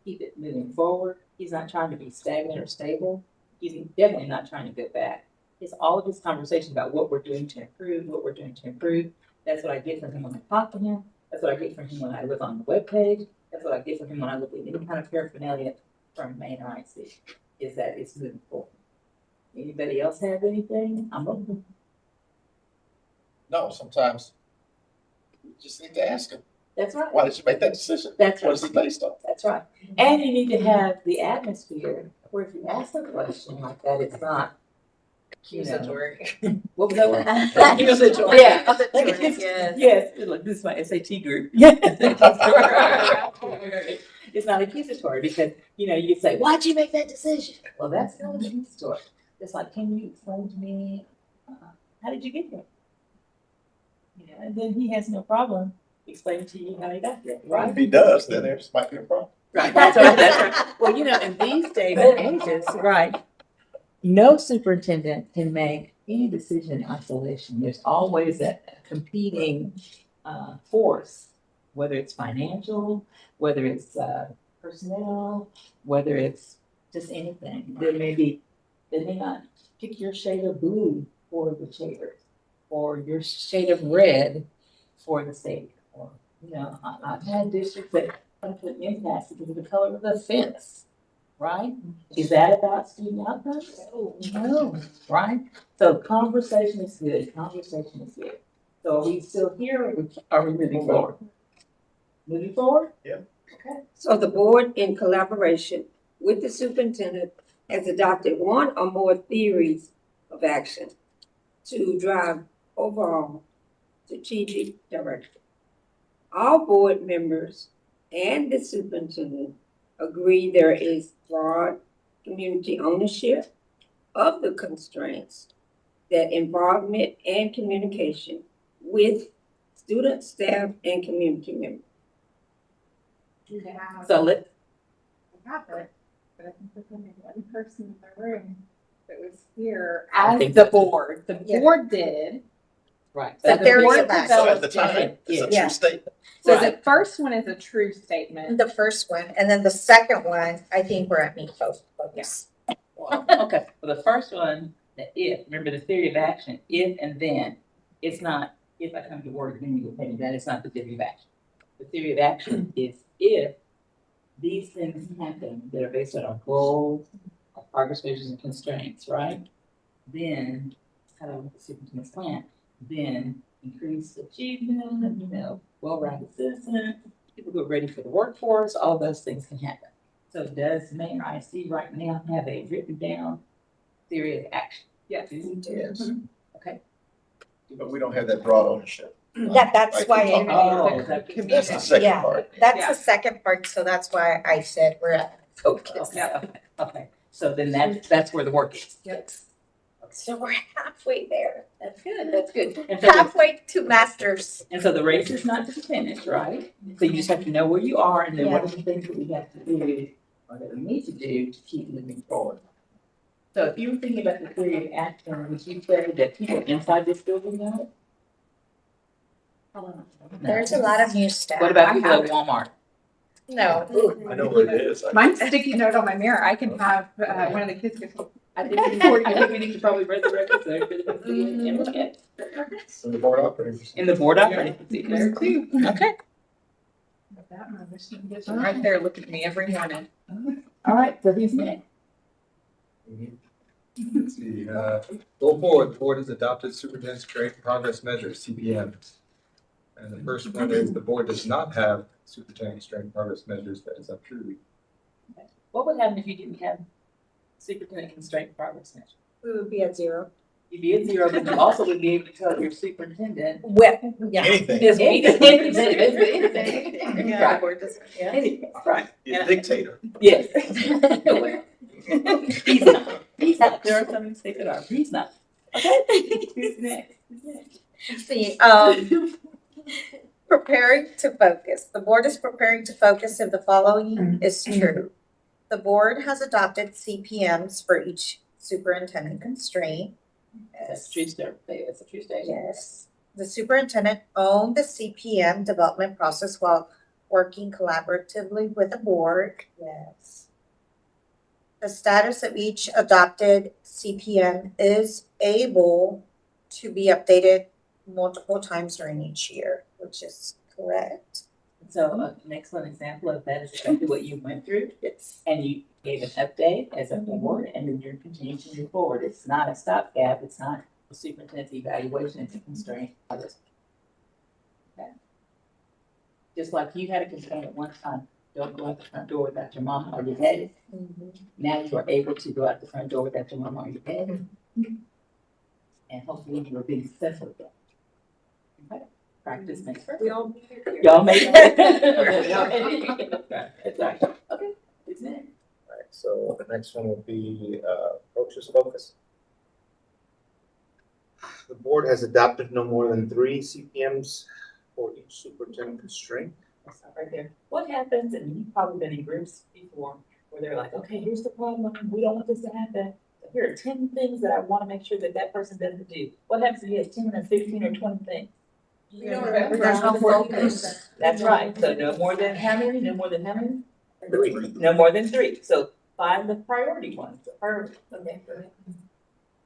keep it moving forward. He's not trying to be stagnant or stable. He's definitely not trying to go back. It's all of his conversation about what we're doing to improve, That's what I get from him when I talk to him. That's what I get from him when I look on the webpage. That's what I get from him when I look at any kind of paraphernalia from Manor ISD, is that it's moving forward. Anybody else have anything? I'm open. No, sometimes you just need to ask them, That's right. why did you make that decision? That's What is it based on? That's right. And you need to have the atmosphere where if you ask a question like that, it's not Accusatory. What was that word? Accusatory. Yeah. Yes. Yes. Look, this is my SAT group. Yes. It's not accusatory because, you say, why'd you make that decision? Well, that's not accusatory. It's like, can you explain to me, how did you get there? And then he has no problem explaining to you how he got there, right? If he does, then there might be a problem. Right, that's right. Well, in these days and ages, right, no superintendent can make any decision in isolation. There's always a competing force whether it's financial, whether it's personnel, whether it's just anything. They may not pick your shade of blue for the chairs, or your shade of red for the stadium. Or, I've had districts that don't put impasse because of the color of the fence, right? Is that about student outcomes? No, right? So conversation is good, conversation is good. So are we still here, or are we moving forward? Moving forward? Yeah. Okay. So the board, in collaboration with the superintendent, has adopted one or more theories of action to drive overall strategic direction. All board members and the superintendent agree there is broad community ownership of the constraints that involvement and communication with students, staff, and community members. So let, I have it, but I think there's only one person in the room that was here I as think the so. board. The Yeah. board did. right. The theory board of action. So at developed the time, it's a Yeah. true statement. So Right. the first one is a true statement. The first one, and then the second one, I think we're at me focus. Well, okay, well, the first one, remember the theory of action, if and then, it's not, if I come to work, then you will pay me, that is not the theory of action. The theory of action is if these things happen that are based on our goals, our progress measures and constraints, right? Then, kind of like the superintendent's plan, then increase achievement, well-rounded citizens, people who are ready for the workforce, all those things can happen. So does Manor ISD right now have a written down theory of action? Yes. Yes. Okay. But we don't have that broad ownership. That's Like why, we talked about. That's the second yeah, part. that's Yeah. the second part, so that's why I said we're at focus. Okay. So then that's where the work is. Yes. So we're halfway there, That's good. halfway to masters. And so the race is not just finished, right? So you just have to know where you are and then what are the things that we have to do or that we need to do to keep moving forward. So if you were thinking about the theory of action, would you say that people inside this building know it? There's a lot of new staff. What about I people at Walmart? No. I know what it is. Mine's sticky note on my mirror. I can have one of the kids get I think we need to probably resurrect this so everybody can see it and look at it. So the board operating. In the board operating procedure. there too. Okay. Right there looking at me every morning. All right, so who's next? Let's see, go forward, the board has adopted superintendent's grade progress measures, CPMs. And the first one is the board does not have superintendent's strength progress measures, that is untrue. What would happen if you didn't have superintendent constraint progress measure? We would be at zero. You'd be at zero, but you also would be able to tell your superintendent. Well, yeah. Anything. Is anything. Yeah, Right. we're just, yeah. Anything, right. You're a dictator. Yes. Well, he's not. He's not. There are some mistakes that are. He's not. Okay. Who's next? See, preparing to focus. The board is preparing to focus if the following is true. The board has adopted CPMs for each superintendent constraint. That's a true story. That's a true statement. Yes. The superintendent owned the CPM development process while working collaboratively with the board. Yes. The status of each adopted CPM is able to be updated multiple times during each year, which is correct. So an excellent example of that is exactly what you went through. Yes. And you gave an update as a board, and then you're continuing to move forward. It's not a stopgap. It's not a superintendent's evaluation. It's a constraint. Okay. Just like you had a constraint at one time, don't go out the front door without your mom or your daddy. Now you are able to go out the front door without your mom or your daddy. And hopefully you are being successful with that. Okay. Practice makes perfect. Y'all made it. That's right. Okay. Who's next? Alright, so the next one will be, approaches focus. The board has adopted no more than 3 CPMs for each superintendent constraint. I'll stop right there. What happens, and you've probably been in groups before, where they're like, okay, here's the problem, we don't want this to happen. Here are 10 things that I want to make sure that that person doesn't do. What happens if you have 10 or 15 or 20 things? We don't remember. There's no focus. That's right, so no more than how many, no more than how many? Three. No more than 3, so find the priority ones, okay.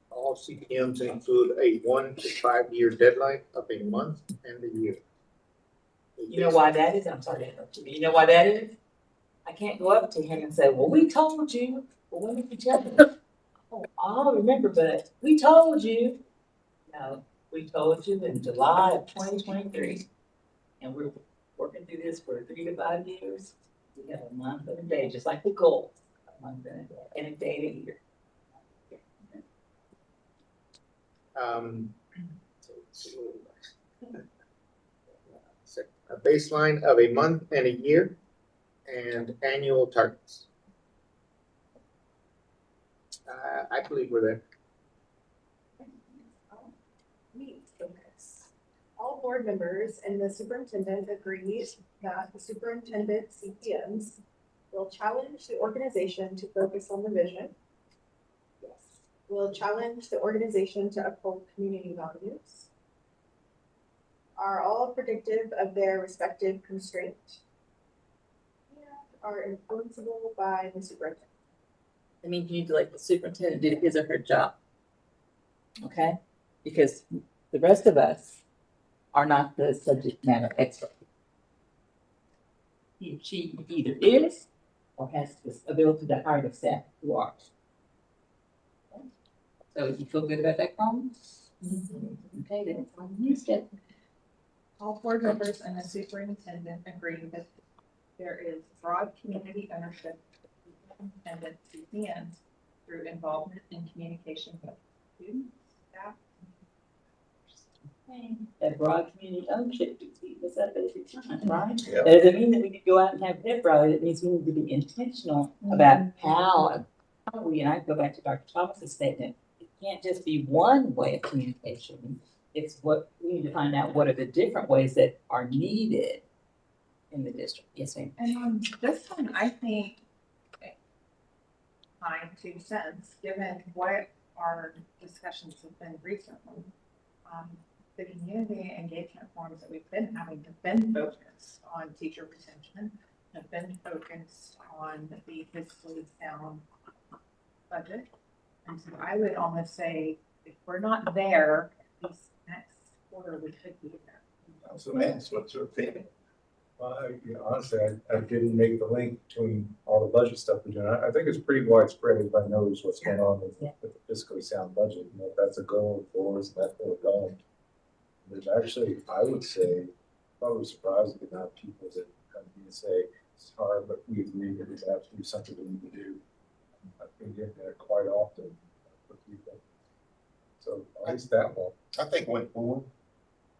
All CPMs include a 1 to 5 year deadline of a month and a year. You know why that is? I'm sorry to interrupt you. You know why that is? I can't go up to him and say, well, we told you. Well, when did you tell me? Oh, I remember, but we told you. No, we told you in July of 2023. And we're working through this for 3 to 5 years. We have a month and a day, just like the goal. A month and a day a year. A baseline of a month and a year and annual targets. I believe we're there. All board members and the superintendent agreed that the superintendent CPMs will challenge the organization to focus on the vision. Yes. Will challenge the organization to uphold community values. Are all predictive of their respective constraint. And are influenceable by the superintendent. I mean, you need to let the superintendent do his or her job. Okay? Because the rest of us are not the subject matter expert. He or she either is or has this ability to hire the staff who are. So you feel good about that, Colin? Okay, then you step. All board members and the superintendent agree that there is broad community ownership of superintendent CPNs through involvement in communication with students, staff. That broad community ownership to keep us up every time, right? Yeah. That doesn't mean that we need to go out and have that broad. It means we need to be intentional about how we, and I go back to Dr. Thomas's statement, it can't just be one way of communication. It's what we need to find out what are the different ways that are needed in the district. Yes, ma'am. And on this one, I think my 2 cents, given what our discussions have been recently, the community engagement forums that we've been having have been focused on teacher retention, have been focused on the fiscally sound budget. And so I would almost say, if we're not there, at least next quarter, we could be there. So that's what's your opinion? Well, honestly, I didn't make the link between all the budget stuff we're doing. I think it's pretty widespread. Everybody knows what's going on with the fiscally sound budget. You know, if that's a goal for us, that's where we're going. There's actually, I would say, probably surprised at the amount of people that come to me and say, it's hard, but we agree that it's absolutely something we need to do. I've been getting that quite often with people. So at least that one. I think when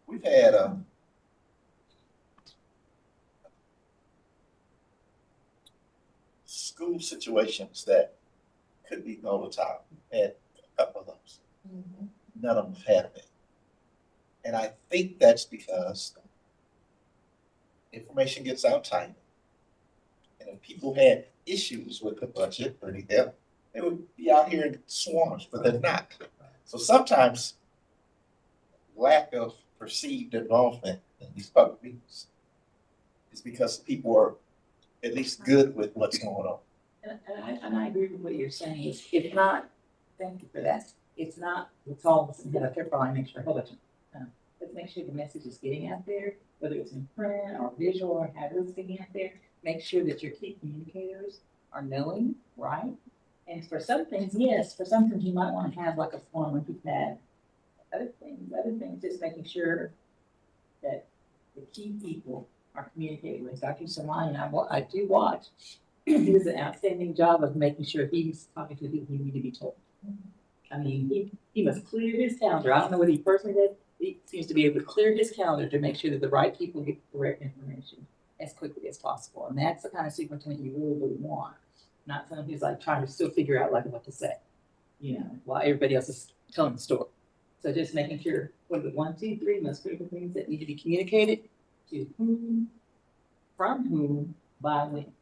we've had school situations that could be volatile, and a couple of those. None of them have been. And I think that's because information gets out timely. And if people had issues with the budget or anything, they would be out here in swarms, but they're not. So sometimes lack of perceived involvement in these public meetings is because people are at least good with what's going on. And I agree with what you're saying. It's not, thank you for that. It's not, it's all, careful, I make sure, hold on. Let's make sure the message is getting out there, whether it's in print or visual or however it's getting out there. Make sure that your key communicators are knowing, right? And for some things, yes, for some things you might want to have like a form like you've had. Other things, just making sure that the key people are communicating with. Dr. Samani, I do watch. He does an outstanding job of making sure he's talking to the people who need to be told. I mean, he must clear his calendar. I don't know what he personally does. He seems to be able to clear his calendar to make sure that the right people get the correct information as quickly as possible. And that's the kind of superintendent you really, really want. Not someone who's like trying to still figure out like what to say, you know, while everybody else is telling the story. So just making sure what are the 1, 2, 3 most critical things that need to be communicated to whom, from whom, by when.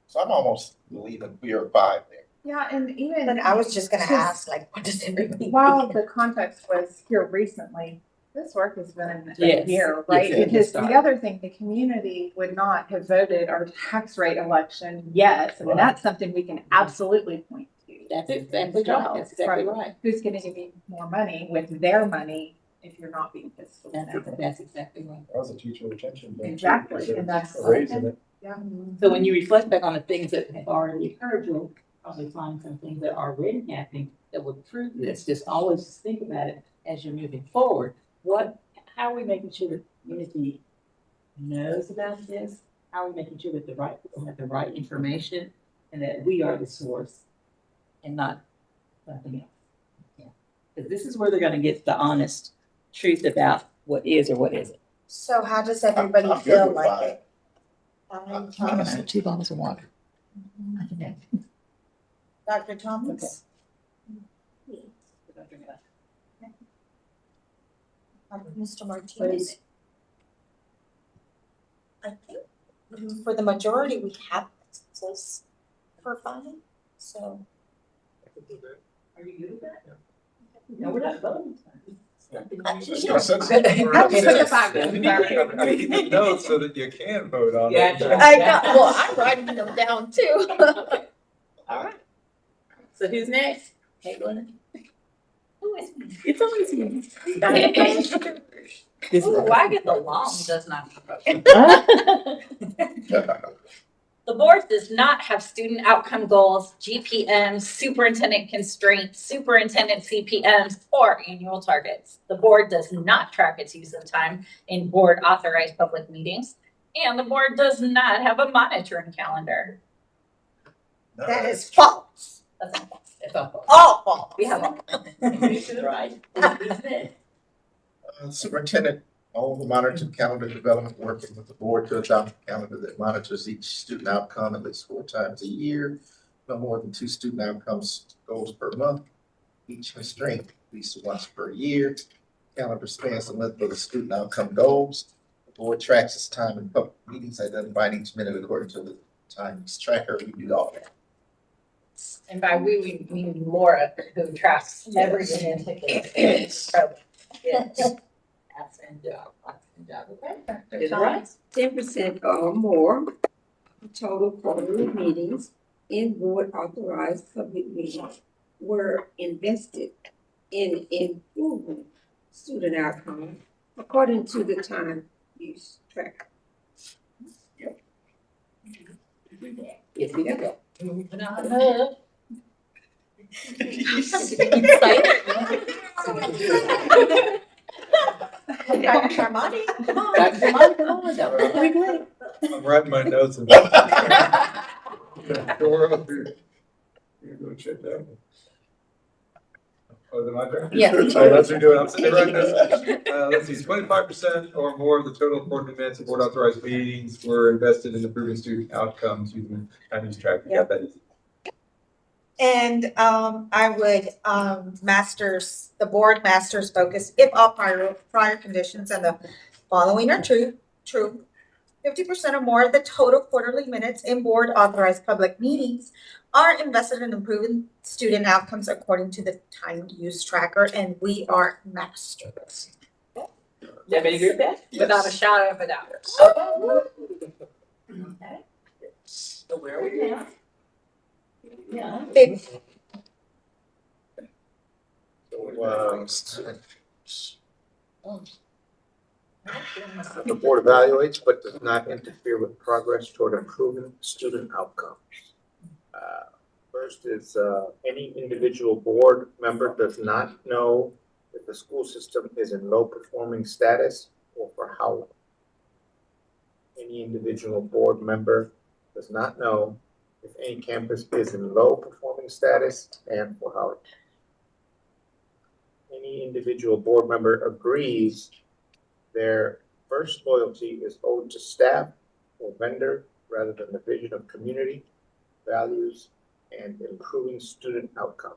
So I'm almost believing we are 5 there. Yeah, and even. But I was just gonna ask, like, what does everybody? While the context was here recently, This work has been Yes. here, right? Yes, Because yes. the other thing, the community would not have voted our tax rate election yes. And that's something we can absolutely point to. That's exactly Well, right. That's exactly from right. Who's gonna give you more money with their money if you're not being fiscal? That's exactly right. That was a teacher retention. thing, too, Exactly, because and that's- they're raising it. So when you reflect back on the things that have already occurred, you'll probably find some things that are already happening that would prove this. Just always just think about it as you're moving forward. How are we making sure that the community knows about this? How are we making sure that the right people have the right information and that we are the source and not something else? Yeah. Because this is where they're gonna get the honest truth about what is or what isn't. So how does everybody I'm good feel with like five. it? Honestly. 2 bottles of water. Dr. Thomas? Mr. Martinez? I think for the majority, we have consensus for fun, so. Are you good with that? No, we're not voting. Just Yeah. consensus. I'll just put the five You in, need to sorry. keep the notes so that you can vote on Yeah, it. sure. I know, well, I'm writing them down too. All right. So who's next? Caitlin? It's always you. This Ooh, wagging the long does not. The board does not have student outcome goals, GPMs, superintendent constraints, superintendent CPMs, or annual targets. The board does not track its use of time in board authorized public meetings, and the board does not have a monitoring calendar. That is false, That's not false. It's all false. all false. We have all. You should right. Who's next? Superintendent owns the monitoring calendar development, working with the board to adopt a calendar that monitors each student outcome at least 4 times a year. No more than 2 student outcomes goals per month. Each constraint at least once per year. Calendar spans the length of the student outcome goals. The board tracks its time in public meetings, identifying each minute according to the times tracker. We do all that. And by we mean Laura, who tracks every minute. Yes. Excellent job. Excellent job. Okay. Is it right? 10% or more of total quarterly meetings in board authorized public meetings were invested in improving student outcomes according to the time use tracker. Yes, we got that. Dr. Charmani, come on. Dr. Jamani, come on, that was quickly. I'm writing my notes. And Door up here. You go check that one. Oh, is it my turn? Yes. All right, let's redo it. I'm sitting there writing this. Let's see, 25% or more of the total quarterly minutes of board authorized meetings were invested in improving student outcomes using time use track. You got that easy. And I would the board masters focus if all prior conditions and the following are true. 50% or more of the total quarterly minutes in board authorized public meetings are invested in improving student outcomes according to the time use tracker, and we are masters. Everybody agree with that? Without a shadow of a doubt. Okay. So where are we now? Yeah. The board evaluates but does not interfere with progress toward improving student outcomes. First is any individual board member does not know if the school system is in low performing status or for how long. Any individual board member does not know if any campus is in low performing status and for how long. Any individual board member agrees their first loyalty is owed to staff or vendor rather than the vision of community, values, and improving student outcomes.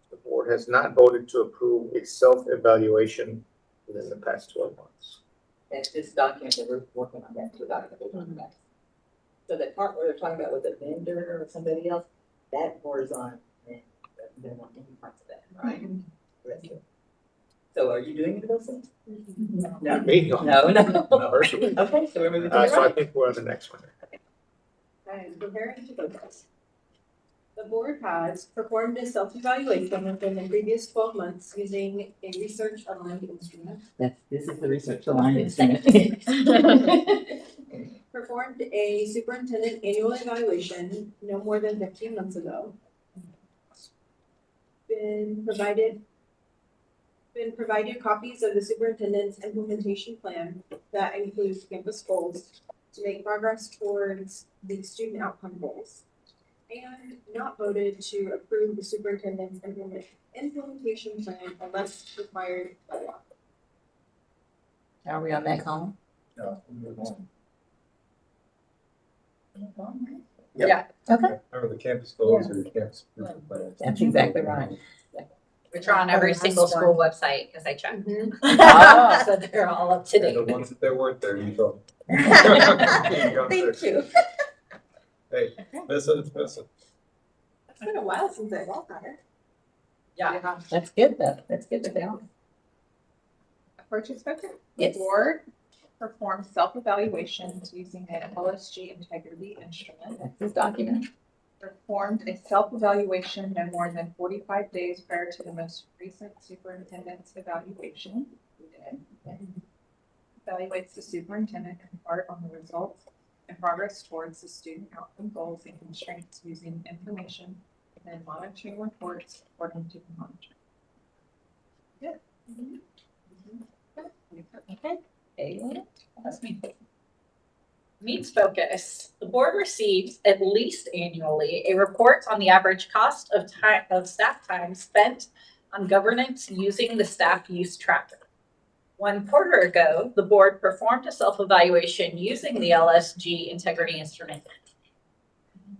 The board has not voted to approve a self-evaluation within the past 12 months. That's this document that we're working on, that 2 documents we're talking about. So that part where they're talking about with a vendor or somebody else, that board is on, and they don't want any parts of that, right? So are you doing any of those things? No. Me? No. Personally. Okay, so we're moving to All right, so I the think we're on the next one. And preparing to focus. The board has performed a self-evaluation within the previous 12 months using a research-aligned instrument. This is the research alliance thing. Performed a superintendent annual evaluation no more than 15 months ago. Been provided copies of the superintendent's implementation plan that includes campus goals to make progress towards the student outcome goals. And not voted to approve the superintendent's implementation plan unless required by law. Are we on that column? No, we move on. Okay. Remember the campus goals or the campus improvement plan? That's exactly right. Which are on every single school website, because I checked. Oh. So they're all up to And date. the ones that there weren't there, you told. Thank you. Hey, listen, it's listen. It's been a while since I walked on it. Yeah. That's good though. That's good that they are. Approaches focus. Yes. The board performs self-evaluations using an LSG integrity instrument. That's this document. Performed a self-evaluation no more than 45 days prior to the most recent superintendent's evaluation. We did. Evaluates the superintendent in part on the results and progress towards the student outcome goals and constraints using information and monitoring reports according to the monitoring. Good. Okay. Ayla? That's me. Needs focus. The board receives at least annually a report on the average cost of staff time spent on governance using the staff use tracker. 1 quarter ago, the board performed a self-evaluation using the LSG integrity instrument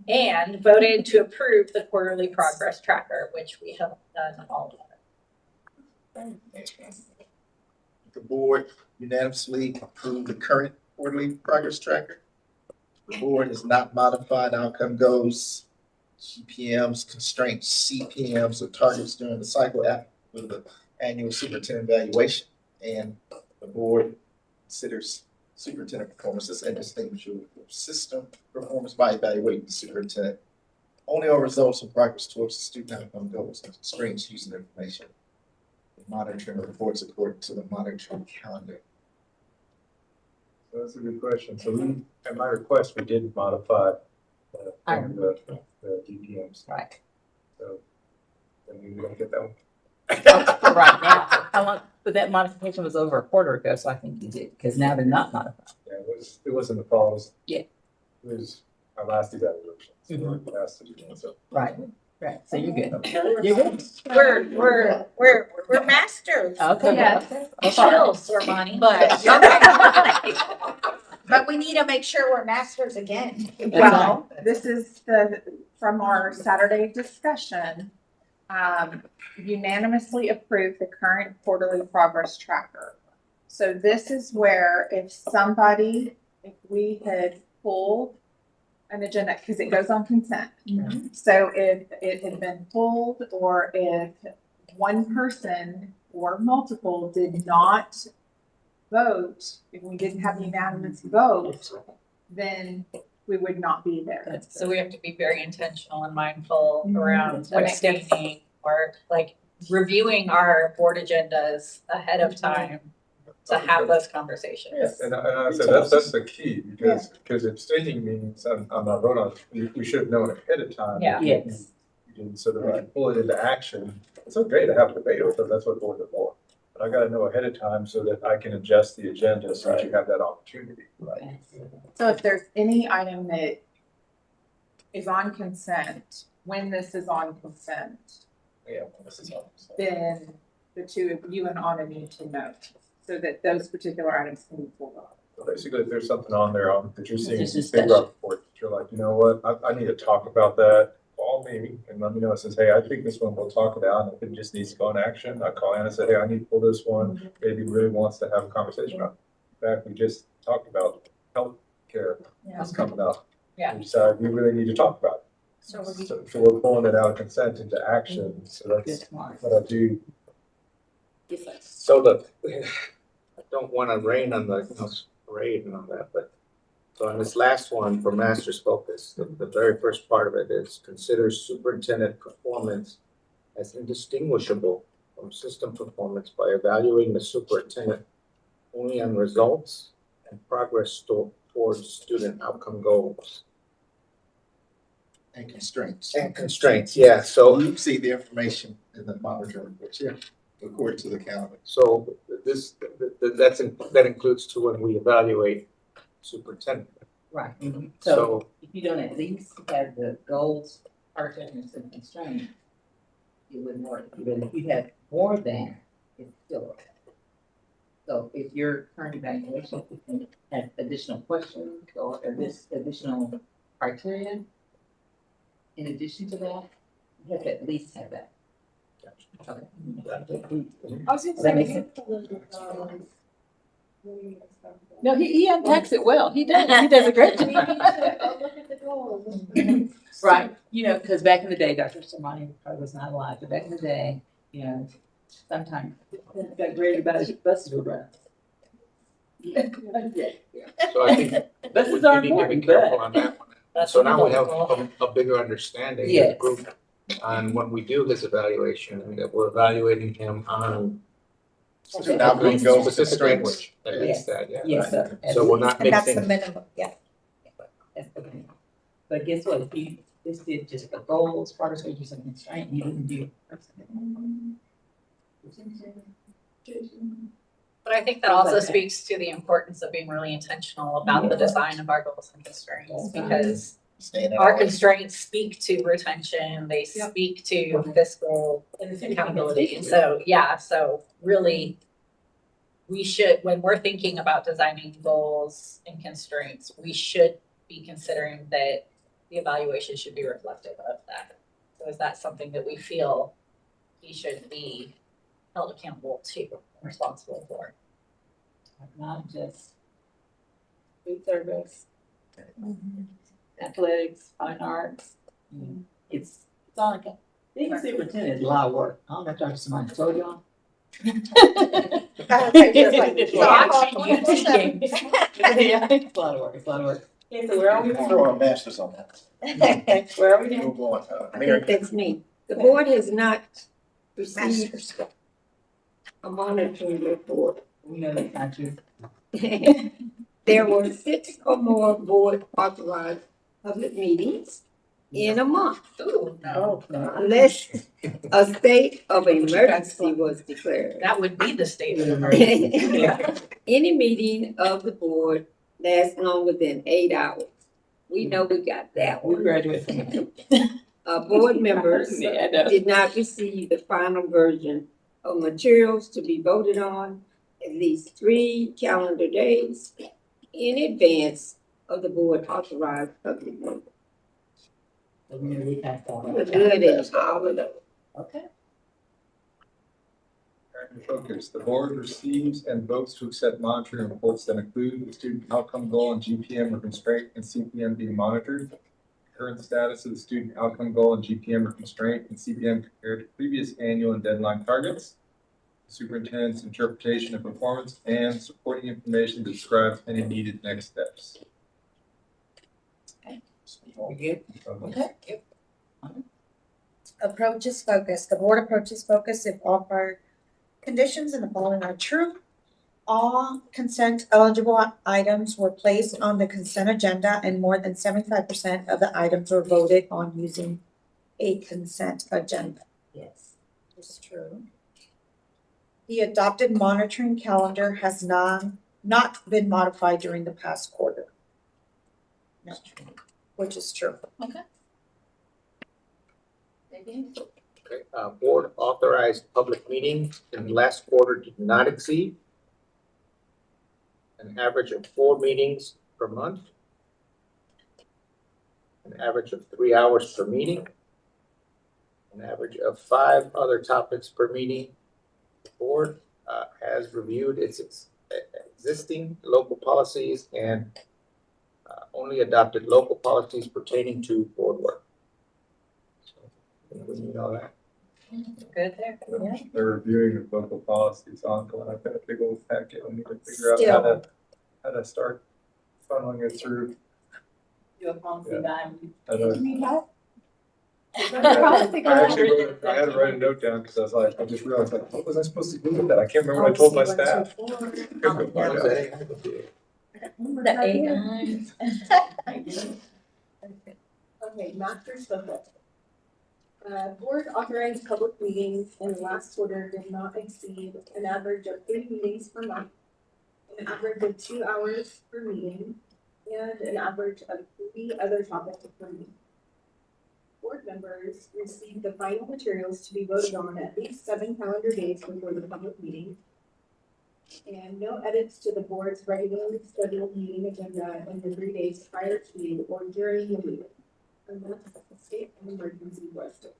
and voted to approve the quarterly progress tracker, which we have done all of. The board unanimously approved the current quarterly progress tracker. The board has not modified outcome goals, GPMs, constraints, CPMs, or targets during the cycle after the annual superintendent evaluation. And the board considers superintendent performance as indistinguishable from system performance by evaluating the superintendent only on results of progress towards the student outcome goals and constraints using information. Monitoring reports according to the monitoring calendar. So that's a good question. So we, at my request, we did modify the DPMs. Right. So then we don't get that one. For right now. How long? But that modification was over a quarter ago, so I think you did, because now they're not modified. Yeah, it was in the fall. It was, Yeah. It was our last evaluation. So Mhm. we asked to do that. So Right. Right. So you're good. You're good. We're masters. Okay. Yes. Okay. Chills, Armani. But we need to make sure we're masters again. Well, this is from our Saturday discussion. Unanimously approved the current quarterly progress tracker. So this is where if we had pulled an agenda, because it goes on consent. Mhm. So if it had been pulled, or if one person or multiple did not vote, if we didn't have a unanimous vote, then we would not be there. So we have to be very intentional and mindful around When it gets- abstaining or like reviewing our board agendas ahead of time to have those conversations. and I said that's the key because abstaining means I'm not voting on it. We should have known ahead of time. Yeah. Yes. So that we can pull it into action. It's okay to have a debate with them. That's what boards are for. But I got to know ahead of time so that I can adjust the agenda so that you have that opportunity. Right. So if there's any item that is on consent, when this is on consent, Yeah, this is all. then the two of you and Anna need to know so that those particular items can be pulled off. So basically, if there's something on there that you're seeing, Just big discussion. report, that you're like, you know what, I need to talk about that. Call me and let me know. It says, hey, I think this one we'll talk about. And if it just needs to go in action, I call in and say, hey, I need to pull this one. Maybe really wants to have a conversation about it. In fact, we just talked about healthcare. It's coming up. Yeah. We decided we really need to talk about it. So we're pulling it out of consent into action. So that's Good point. what I do Yes, sir. So look, I don't want to rain on the, parade and all that, but so on this last one for master's focus, the very first part of it is considers superintendent performance as indistinguishable from system performance by evaluating the superintendent only on results and progress towards student outcome goals. And constraints. And constraints, yeah, so. You see the information in the monitoring report, yeah, according to the calendar. So that includes to when we evaluate superintendent. Right. So So, if you don't at least have the goals, targets, and constraints, it wouldn't work. But if you have more than, it's still okay. So if your current evaluation has additional questions or this additional criteria, in addition to that, you have to at least have that. Okay. I was gonna That makes say. No, he unpacks it well. He does a great job. Look at the goals. Right, because back in the day, Dr. Samani probably was not alive, but back in the day, sometimes got great about his buses were run. so I think we Buses need are to be important, careful but on that one. That's So now we have wonderful. a bigger understanding as a Yes. group on when we do his evaluation, that we're evaluating him on Student outcome goals, specific constraints. language. At least that, yeah. yes, sir. So we're not And that's the mixing. minimum, yeah. That's the minimum. But guess what? If you just did just the goals, progress, and constraint, you didn't do. But I think that also speaks to the importance of being really intentional about the design of our goals and constraints, because Staying in our our constraints speak to retention, they speak to fiscal accountability. And so, yeah, so really, we should, when we're thinking about designing goals and constraints, we should be considering that the evaluation should be reflective of that. So is that something that we feel he should be held accountable to, responsible for? Not just food service, athletics, fine arts. It's all like a being a superintendent is a lot of work. I don't know if Dr. Samani told y'all. Just like, It's a lot of work. It's a lot of work. Okay, so where are we now? Throw our masters on that. Where are we now? Move on. I Mary. think that's me. The board has not received a monitoring report. We know that's not true. There were 6 or more board authorized public meetings in a month, Ooh, no. unless a state of emergency was declared. That would be the state of emergency. Any meeting of the board lasts longer than 8 hours. We know we got that We one. graduated from it. Board members Yeah, I know. did not receive the final version of materials to be voted on at least 3 calendar days in advance of the board authorized public meeting. So we know we passed all We're that. good in all of those. Okay. Current focus, the board receives and votes to accept monitoring reports that include the student outcome goal and GPM or constraint and CPM being monitored. Current status of the student outcome goal and GPM or constraint and CPM compared to previous annual and deadline targets. Superintendent's interpretation of performance and supporting information that describes any needed next steps. We good? Okay. Approach is focused. The board approach is focused if all prior conditions in the following are true. All consent eligible items were placed on the consent agenda and more than 75% of the items were voted on using a consent agenda. Yes. It's true. The adopted monitoring calendar has not been modified during the past quarter. No, which is true. Okay, board authorized public meetings in last quarter did not exceed an average of 4 meetings per month, an average of 3 hours per meeting, an average of 5 other topics per meeting. The board has reviewed its existing local policies and only adopted local policies pertaining to board work. So, we need all that. Good there. Yeah. They're reviewing the local policies ongoing. I've got a big old packet. I need to figure out how to start funneling it through. Your policy Yeah. guide. I don't- I Policy guide. I had to write a note down because I was like, I just realized like, what was I supposed to do with that? I can't remember what I told my staff. Go find out. The AI. Okay, master's focus. Board authorized public meetings in the last quarter did not exceed an average of 3 meetings per month, an average of 2 hours per meeting, and an average of 3 other topics per meeting. Board members received the final materials to be voted on at least 7 calendar days before the public meeting, and no edits to the board's regularly scheduled meeting agenda in the 3 days prior to or during the meeting, unless the state of emergency was declared.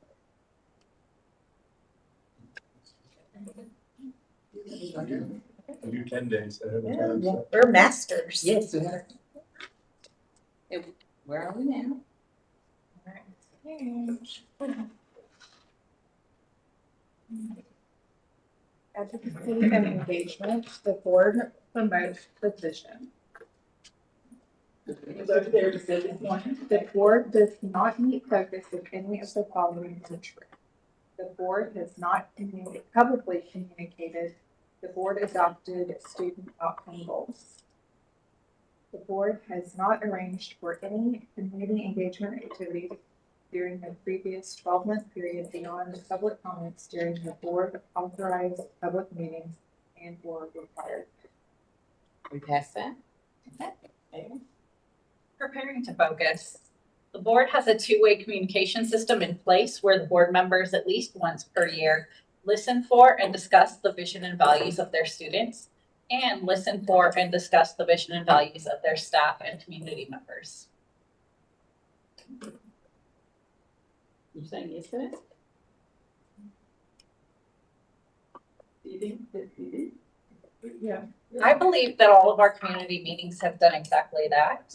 I do 10 days ahead of time. So. We're masters. Yes, we are. Where are we now? Advocacy and engagement, the board promotes position. The board does not meet focus if any of the following is true. The board has not publicly communicated the board adopted student outcome goals. The board has not arranged for any community engagement activities during the previous 12-month period beyond public comments during the board authorized public meetings and or required. We passed that? Preparing to focus. The board has a two-way communication system in place where the board members at least once per year listen for and discuss the vision and values of their students and listen for and discuss the vision and values of their staff and community members. You saying yes to that? Do you think that you did? Yeah. I believe that all of our community meetings have done exactly that.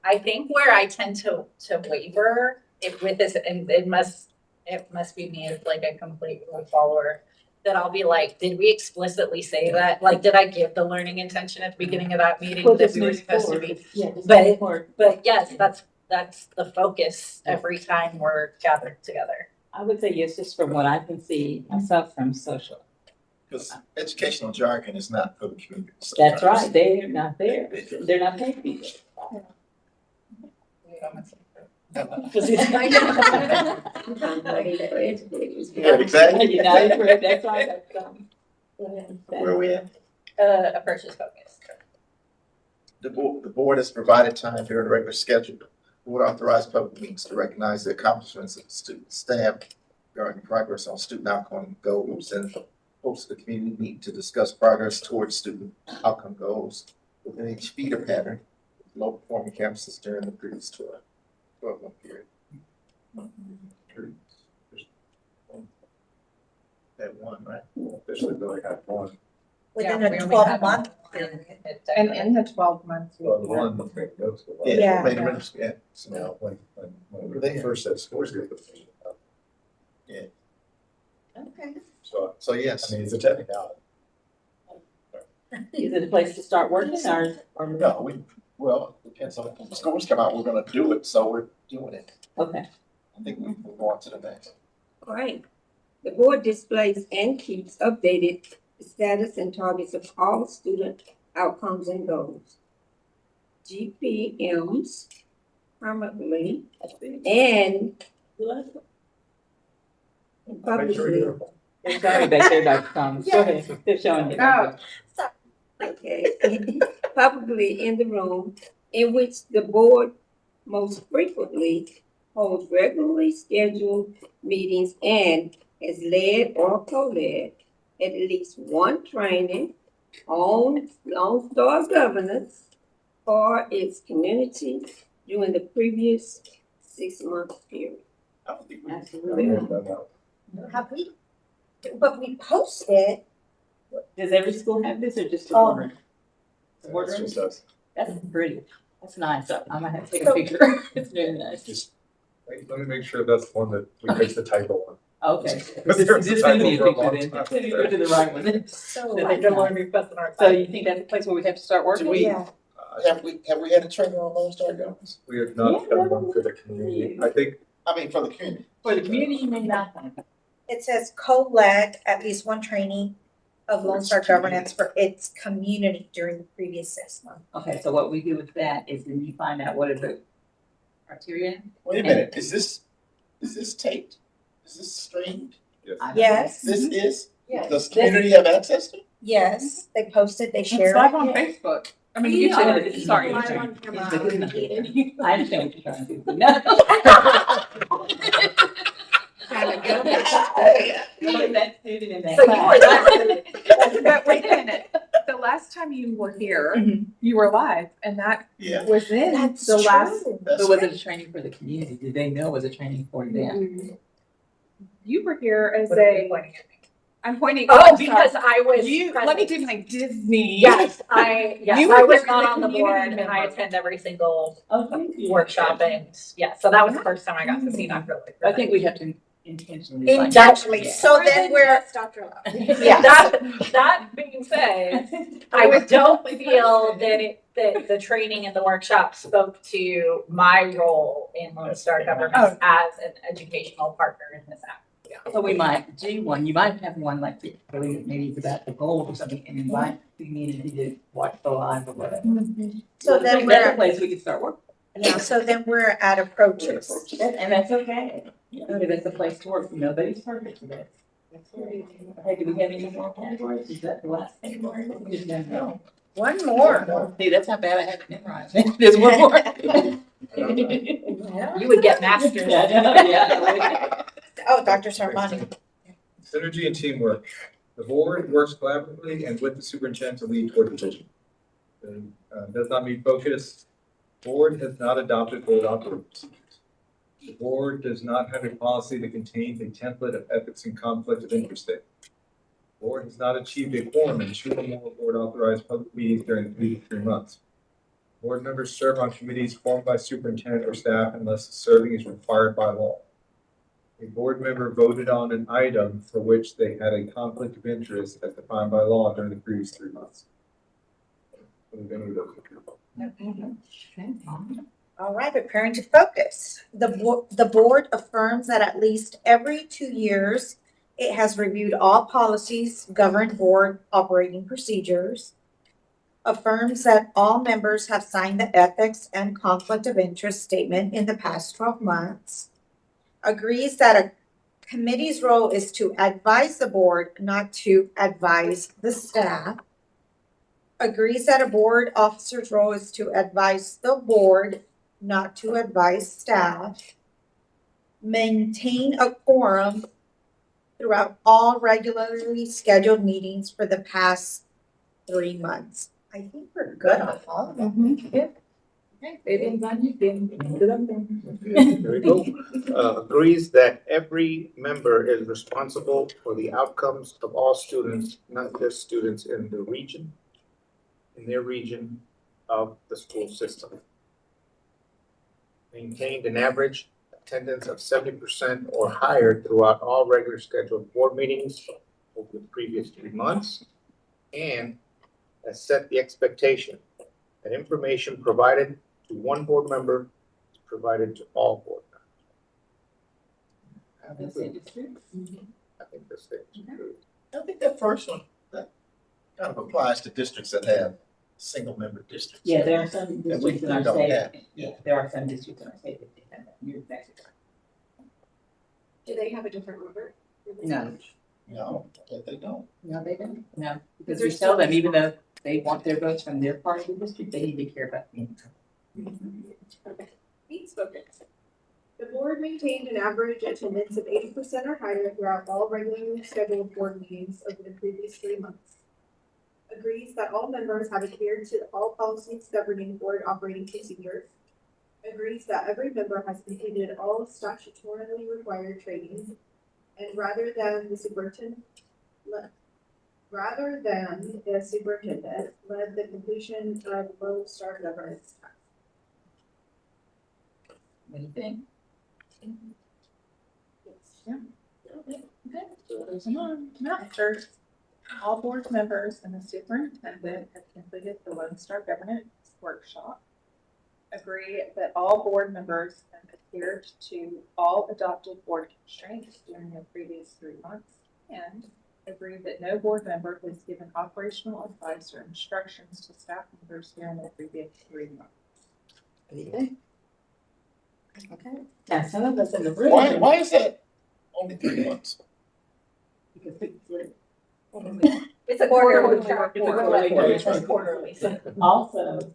I think where I tend to waver with this, and it must be me as like a complete rule follower, that I'll be like, did we explicitly say that? Like, did I give the learning intention at the beginning of that meeting that we were supposed to be? Yeah, But yes, that's the focus every time we're gathered together. I would say yes, just from what I can see myself from social. Because educational jargon is not for the community. That's right, they're not there. They're not paid people. Yeah, exactly. United for, that's right. Where are we at? Approaches focus. The board has provided time during the regular schedule. Board authorized public meetings to recognize the accomplishments of the student staff regarding progress on student outcome goals and host the community meeting to discuss progress towards student outcome goals within each feeder pattern, low performing campuses during the previous 12-month period. That one, right? Officially really had one. Within Yeah, a we only 12-month. And in the 12 months. we- Well, the one that they go to. Yeah. Made arrangements, yeah. So, Now, when we first said scores get the. Okay. so yes. I mean, it's a technicality. Is it a place to start working or? No, well, depends on when the scores come out, we're gonna do it, so we're doing it. Okay. I think we move on to the next. All right. The board displays and keeps updated the status and targets of all student outcomes and goals. GPMs permanently and Make sure publicly. you're. They're showing back there, Dr. Thomas. Go ahead. They're showing you. Oh. Okay, publicly in the room in which the board most frequently holds regularly scheduled meetings and has led or co-led at least one training on Lone Star governance for its community during the previous 6-month period. I don't think we. Absolutely. Have we, but we posted, Does every school have this or just the Oh. board? The board It's room? just us. That's pretty. That's nice. I'm gonna have to take a picture. It's very nice. Just, let me make sure that's the one that we fixed the typo on. Okay. But there was a Just send me a typo for a picture long then. time. Send me to the right one. So, That's I don't want nice. to be fussing our. So you think that's the place where we have to start working? Do we- yeah, Have we had a training on Lone Star governance? We have not done one for the community. I think I mean, for the community. For the community, you may not. it says co-led at least one training of Lone Star governance for its community during the previous 6 months. Okay, so what we do with that is then you find out what are the criteria. Wait a minute, is this taped? Is this streamed? Yes, This is? Yes. Does community have access to it? yes, they posted, they It's shared live it. on Facebook. I mean, We are YouTube, sorry. live on camera. I understand what you're trying to do. No. That's suited in that So you were class. there. But wait a minute, the last time you were here, you were live, and that Yeah. was in That's the last. true. That's But was it a training for the community? Did they know it was a training for them? You were here as What are you a, pointing at me? I'm pointing. Oh, because I was. You, let me do my Disney. Yes, I You I were was here not as a on the community board and I member. attend every single Oh, thank you. workshop and, yeah, so that was the first time I got to see Dr. Lloyd. I think we have to intentionally. find out. Intentionally, Yeah. so then we're, Dr. Lau. yeah. That being said, I don't feel that that the training and the workshop spoke to my role in Lone Star governance as an educational partner in this act. So we might do one, you might have one like, maybe it's about the goal or something, and invite the community to watch the live or whatever. So I then think that's a we're, place we can start working. yeah, so then we're at approaches. And that's okay. That's a place to work. Nobody's perfect for that. Okay, do we have any more categories? Is that the last thing? We just don't know. One more. See, that's how bad I have it memorized. There's one more. You would get masters. Yeah, I know, yeah. Oh, Dr. Sarvani. synergy and teamwork. The board works collaboratively and with the superintendent to lead toward the vision. Does not mean focus. Board has not adopted board operating procedures. The board does not have a policy that contains a template of ethics and conflict of interest statement. The board has not achieved a quorum in 2 or more board authorized public meetings during the previous 3 months. Board members serve on committees formed by superintendent or staff unless serving is required by law. A board member voted on an item for which they had a conflict of interest as defined by law during the previous 3 months. Any of those? All right, preparing to focus. The board affirms that at least every 2 years, it has reviewed all policies, govern board operating procedures, affirms that all members have signed the ethics and conflict of interest statement in the past 12 months, agrees that a committee's role is to advise the board, not to advise the staff, agrees that a board officer's role is to advise the board, not to advise staff, maintain a quorum throughout all regularly scheduled meetings for the past 3 months. I think we're good on all of them. They've been done, you've been. There we go. Agrees that every member is responsible for the outcomes of all students, not just students in the region, in their region of the school system. Maintained an average attendance of 70% or higher throughout all regular scheduled board meetings over the previous 3 months, and has set the expectation that information provided to one board member is provided to all board members. I think this thing's good. I think that first one, that kind of applies to districts that have single member districts. Yeah, there are some That we districts in our don't state, have. yeah, there are some districts in our state that have that. You're exactly Do they have a different number? right. No, No, they don't. no, they don't, no, because we tell them, even though they want their votes from their part of the district, they need to care about the income. Okay. Needs focus. The board maintained an average attendance of 80% or higher throughout all regularly scheduled board meetings over the previous 3 months. Agrees that all members have adhered to all policies governing board operating procedures. Agrees that every member has completed all statutorily required training. And rather than the superintendent led the completion of Lone Star governance task. What do you think? Yeah. there's one. After all board members and the superintendent have completed the Lone Star Governance Workshop, agree that all board members have adhered to all adopted board constraints during the previous 3 months, and agree that no board member has given operational advice or instructions to staff members during the previous 3 months. Okay. Now, some of us in the room. Why is that only 3 months? Because it's- It's a quarterly. It's quarterly. Also,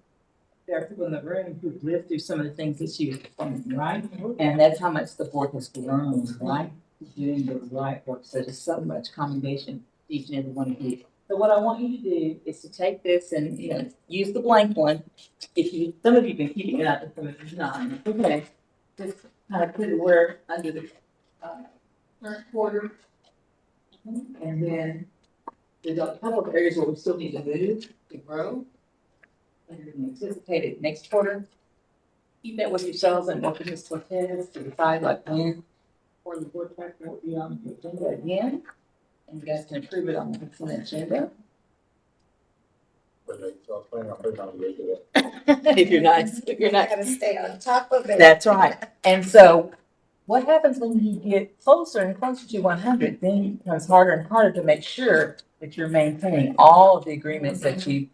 there are people in the room who've lived through some of the things that you've done, right? And that's how much the board has grown, right? Doing the right work. So there's so much commendation to each and every one of you. So what I want you to do is to take this and, use the blank one. If you, some of you have been keeping it up, and some of you not. Okay. Just kind of put it where under the current quarter. And then there's a couple of areas where we still need to move to grow. And you're gonna anticipate it next quarter. Keep that with yourselves and work with Ms. Cortez to decide like when or the board track will be on the agenda again. And you guys can approve it on the consent agenda. But so I was planning on putting on the regular. If you're nice, if you're not. Gotta stay on top of it. That's right. And so what happens when you get closer and closer to 100? Then it becomes harder and harder to make sure that you're maintaining all of the agreements that you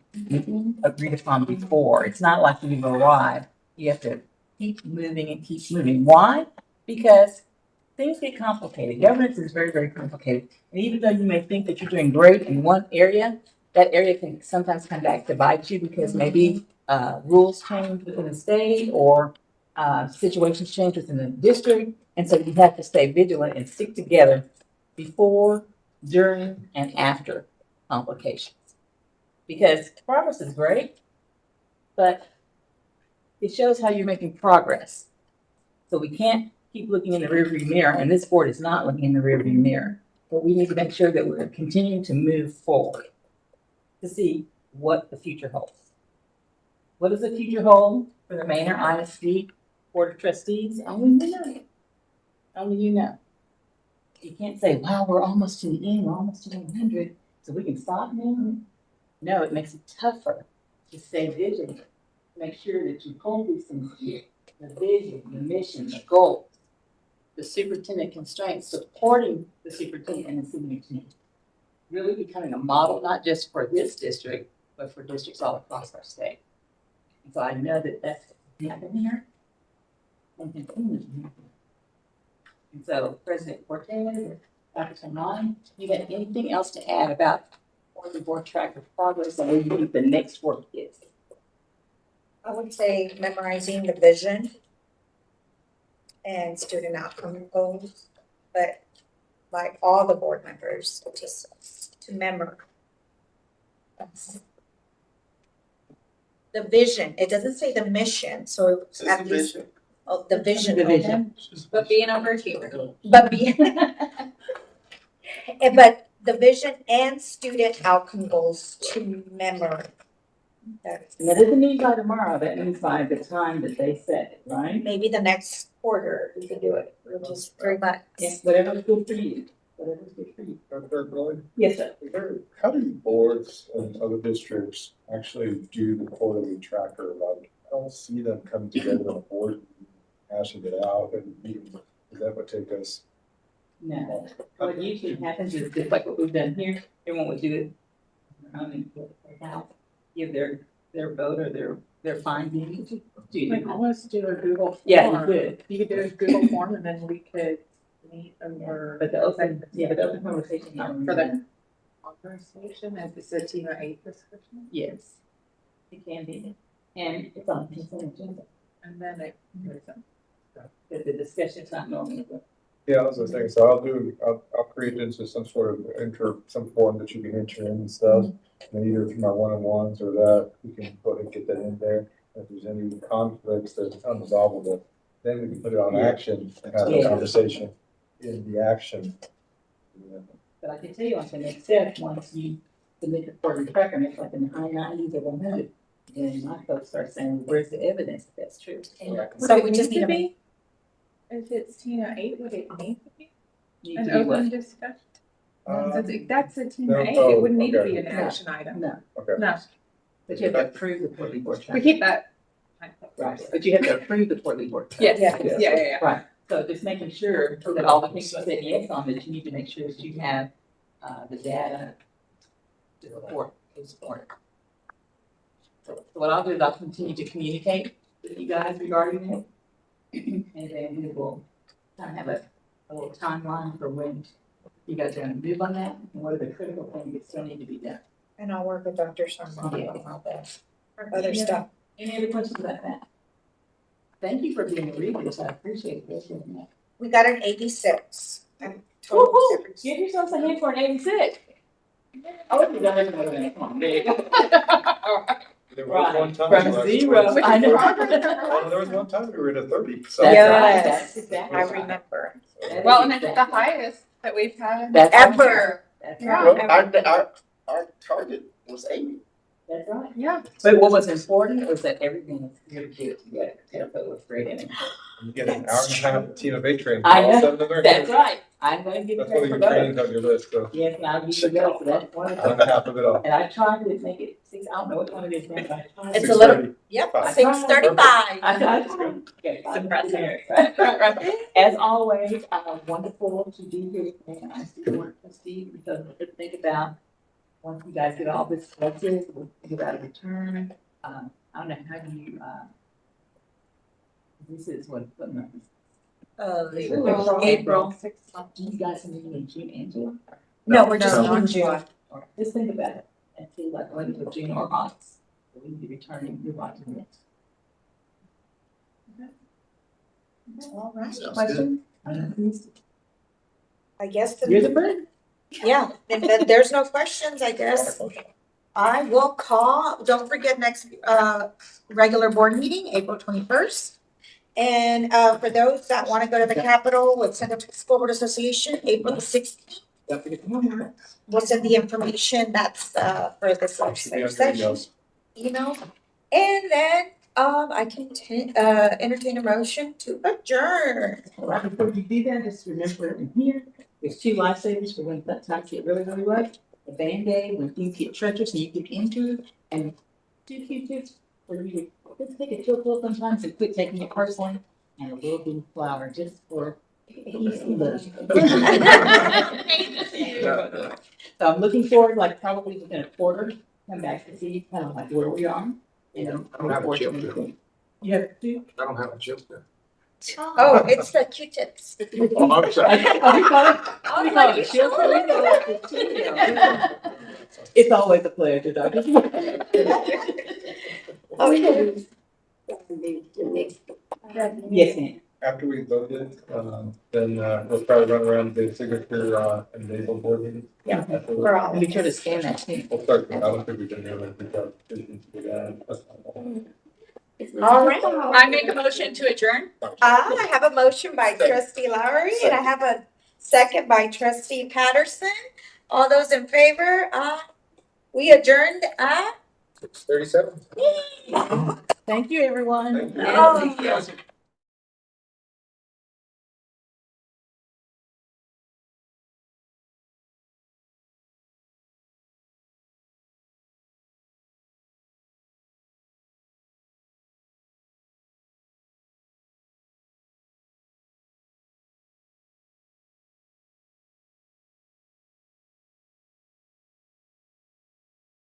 agreed upon before. It's not like you've arrived. You have to keep moving and keep moving. Why? Because things get complicated. Governance is very, very complicated. And even though you may think that you're doing great in one area, that area can sometimes come back to bite you because maybe rules change within the state or situations change within the district. And so you have to stay vigilant and stick together before, during, and after complications. Because progress is great, but it shows how you're making progress. So we can't keep looking in the rearview mirror, and this board is not looking in the rearview mirror. But we need to make sure that we're continuing to move forward to see what the future holds. What does the future hold for the Manor ISD Board of Trustees? Only you know. Only you know. You can't say, wow, we're almost to the end, we're almost to 100, so we can stop now. No, it makes it tougher to stay vigilant, to make sure that you hold these things here. The vision, the mission, the goals, the superintendent constraints, supporting the superintendent and the superintendent. Really becoming a model, not just for this district, but for districts all across our state. And so I know that that's happening here. And continues to happen. And so President Cortez, Dr. Saman, you got anything else to add about or the board track of progress and where you think the next work is? I would say memorizing the vision and student outcome goals, but like all the board members, just to memorize. The vision, it doesn't say the mission, so This is at the least, vision. oh, the vision. The vision. But being overachiever. But but the vision and student outcome goals to memory. That's And that doesn't mean by tomorrow, that means by the time that they set it, right? maybe the next quarter we can do it, we'll just 3 months. Yes, whatever's good for you, whatever's good for you. Dr. Lloyd, Yes, sir. how do boards and other districts actually do the quarterly tracker? Like, I don't see them come together on a board, hashing it out, and that would take us. No, what usually happens is just like what we've done here, everyone would do it. Give their vote or their findings. Like almost do a Google form. Yeah, you could. You could do a Google form and then we could meet over. But the open conversation. For the conversation, if it's a team of 8 discussion, Yes, it can be. And it's on consent agenda. and then it. The discussion's not normally. Yeah, I was gonna say, so I'll create into some sort of some form that you can enter in and stuff. And either through my one-on-ones or that, we can go ahead and get that in there. If there's any conflicts that's unresolvable, then we can put it on action and have a Yeah. conversation in the action. But I can tell you on the next step, once you submit the quarterly tracker, and it's like in the high 90s or 100, then my folks start saying, where's the evidence that that's true? So we just need to If it's team of 8, would it need to be Need an to be what? open discussion? That's a team No, A, oh, it wouldn't need to okay. be an action item. No, Okay. No, but you have to approve the quarterly board. we keep that. Right, but you have to approve the quarterly board. Yes, Yeah. yeah. Right, so just making sure that all the things you said yes on, that you need to make sure that you have, the data to support. So what I'll do is I'll continue to communicate with you guys regarding it. And then we will kind of have a little timeline for when you guys are gonna move on that, and what are the critical things that still need to be done. And I'll work with Dr. Sharma on all the other stuff. Any other questions about that? Thank you for being a reader, I appreciate it. We got an 86. Woo-hoo! Give yourselves a hand for an 86. Oh, you guys know that. Come on, big. There was one time. From where zero, was- I know. Well, there was one time we were at a 30. So. That's Yes. right, that's exactly I right. remember. Well, and it's the highest that we've had. That's Ever. That's Yeah. right. Well, our target was 80. That's right. Yeah. But what was important was that everything was here to do it together. That's what was great in it. You get an hour and a half of team of 8 training. I all know. 7 of them. That's right. I'm going to give That's you one of credit your for both. trainings on your list, so Yes, and I'll give you both, so that's one of hour and a them. half of it all. And I tried to make it 6, I don't know what time it is now, but I tried. It's a little- 6:30. Yep, Five. 6:35. I know. Okay, It's impressive. right. As always, wonderful to be here. And I see one trustee, because we could think about, once you guys get all this collected, we'll think about a return. I don't know, how do you, this is what month is? April. Do you guys meet in June, Angela? No, we're just No. in June. Or just think about it and see like when it's June or August. We need to be returning, move on to the next. All right. Questions? I guess, You're the bird. yeah, if there's no questions, I guess I will call, don't forget next, regular board meeting, April 21st. And, for those that want to go to the Capitol with Central Texas School Board Association, April 16th. Don't forget to come over. We'll send the information that's, for this Yeah, legislative session. emails. Email. And then, I can, entertain a motion to adjourn. Right before you do that, just remember in here, there's 2 lifesavers for when times get really, really rough. A Band-Aid when things get treacherous and you get injured, and 2 Q-tips for you to just take a chill pill sometimes and quit taking it personally, and a little bit of flour just for easy look. So I'm looking forward, like probably within a quarter, come back to see kind of like where we are. I don't have a chip there. You have 2? I don't have a chip there. Oh, it's the Q-tips. Oh, I'm sorry. It's always a pleasure, Dr. Okay. Yes, ma'am. After we voted, then we'll probably run around the signature and label board meeting. Yeah. Afterwards. For all. Let me try to scan that too. We'll start, I don't think we've been really good job. That's fine. All right. I make a motion to adjourn. I have a motion by trustee Lowry and I have a second by trustee Patterson. All those in favor, we adjourned at 6:37. Thank you, everyone. Oh.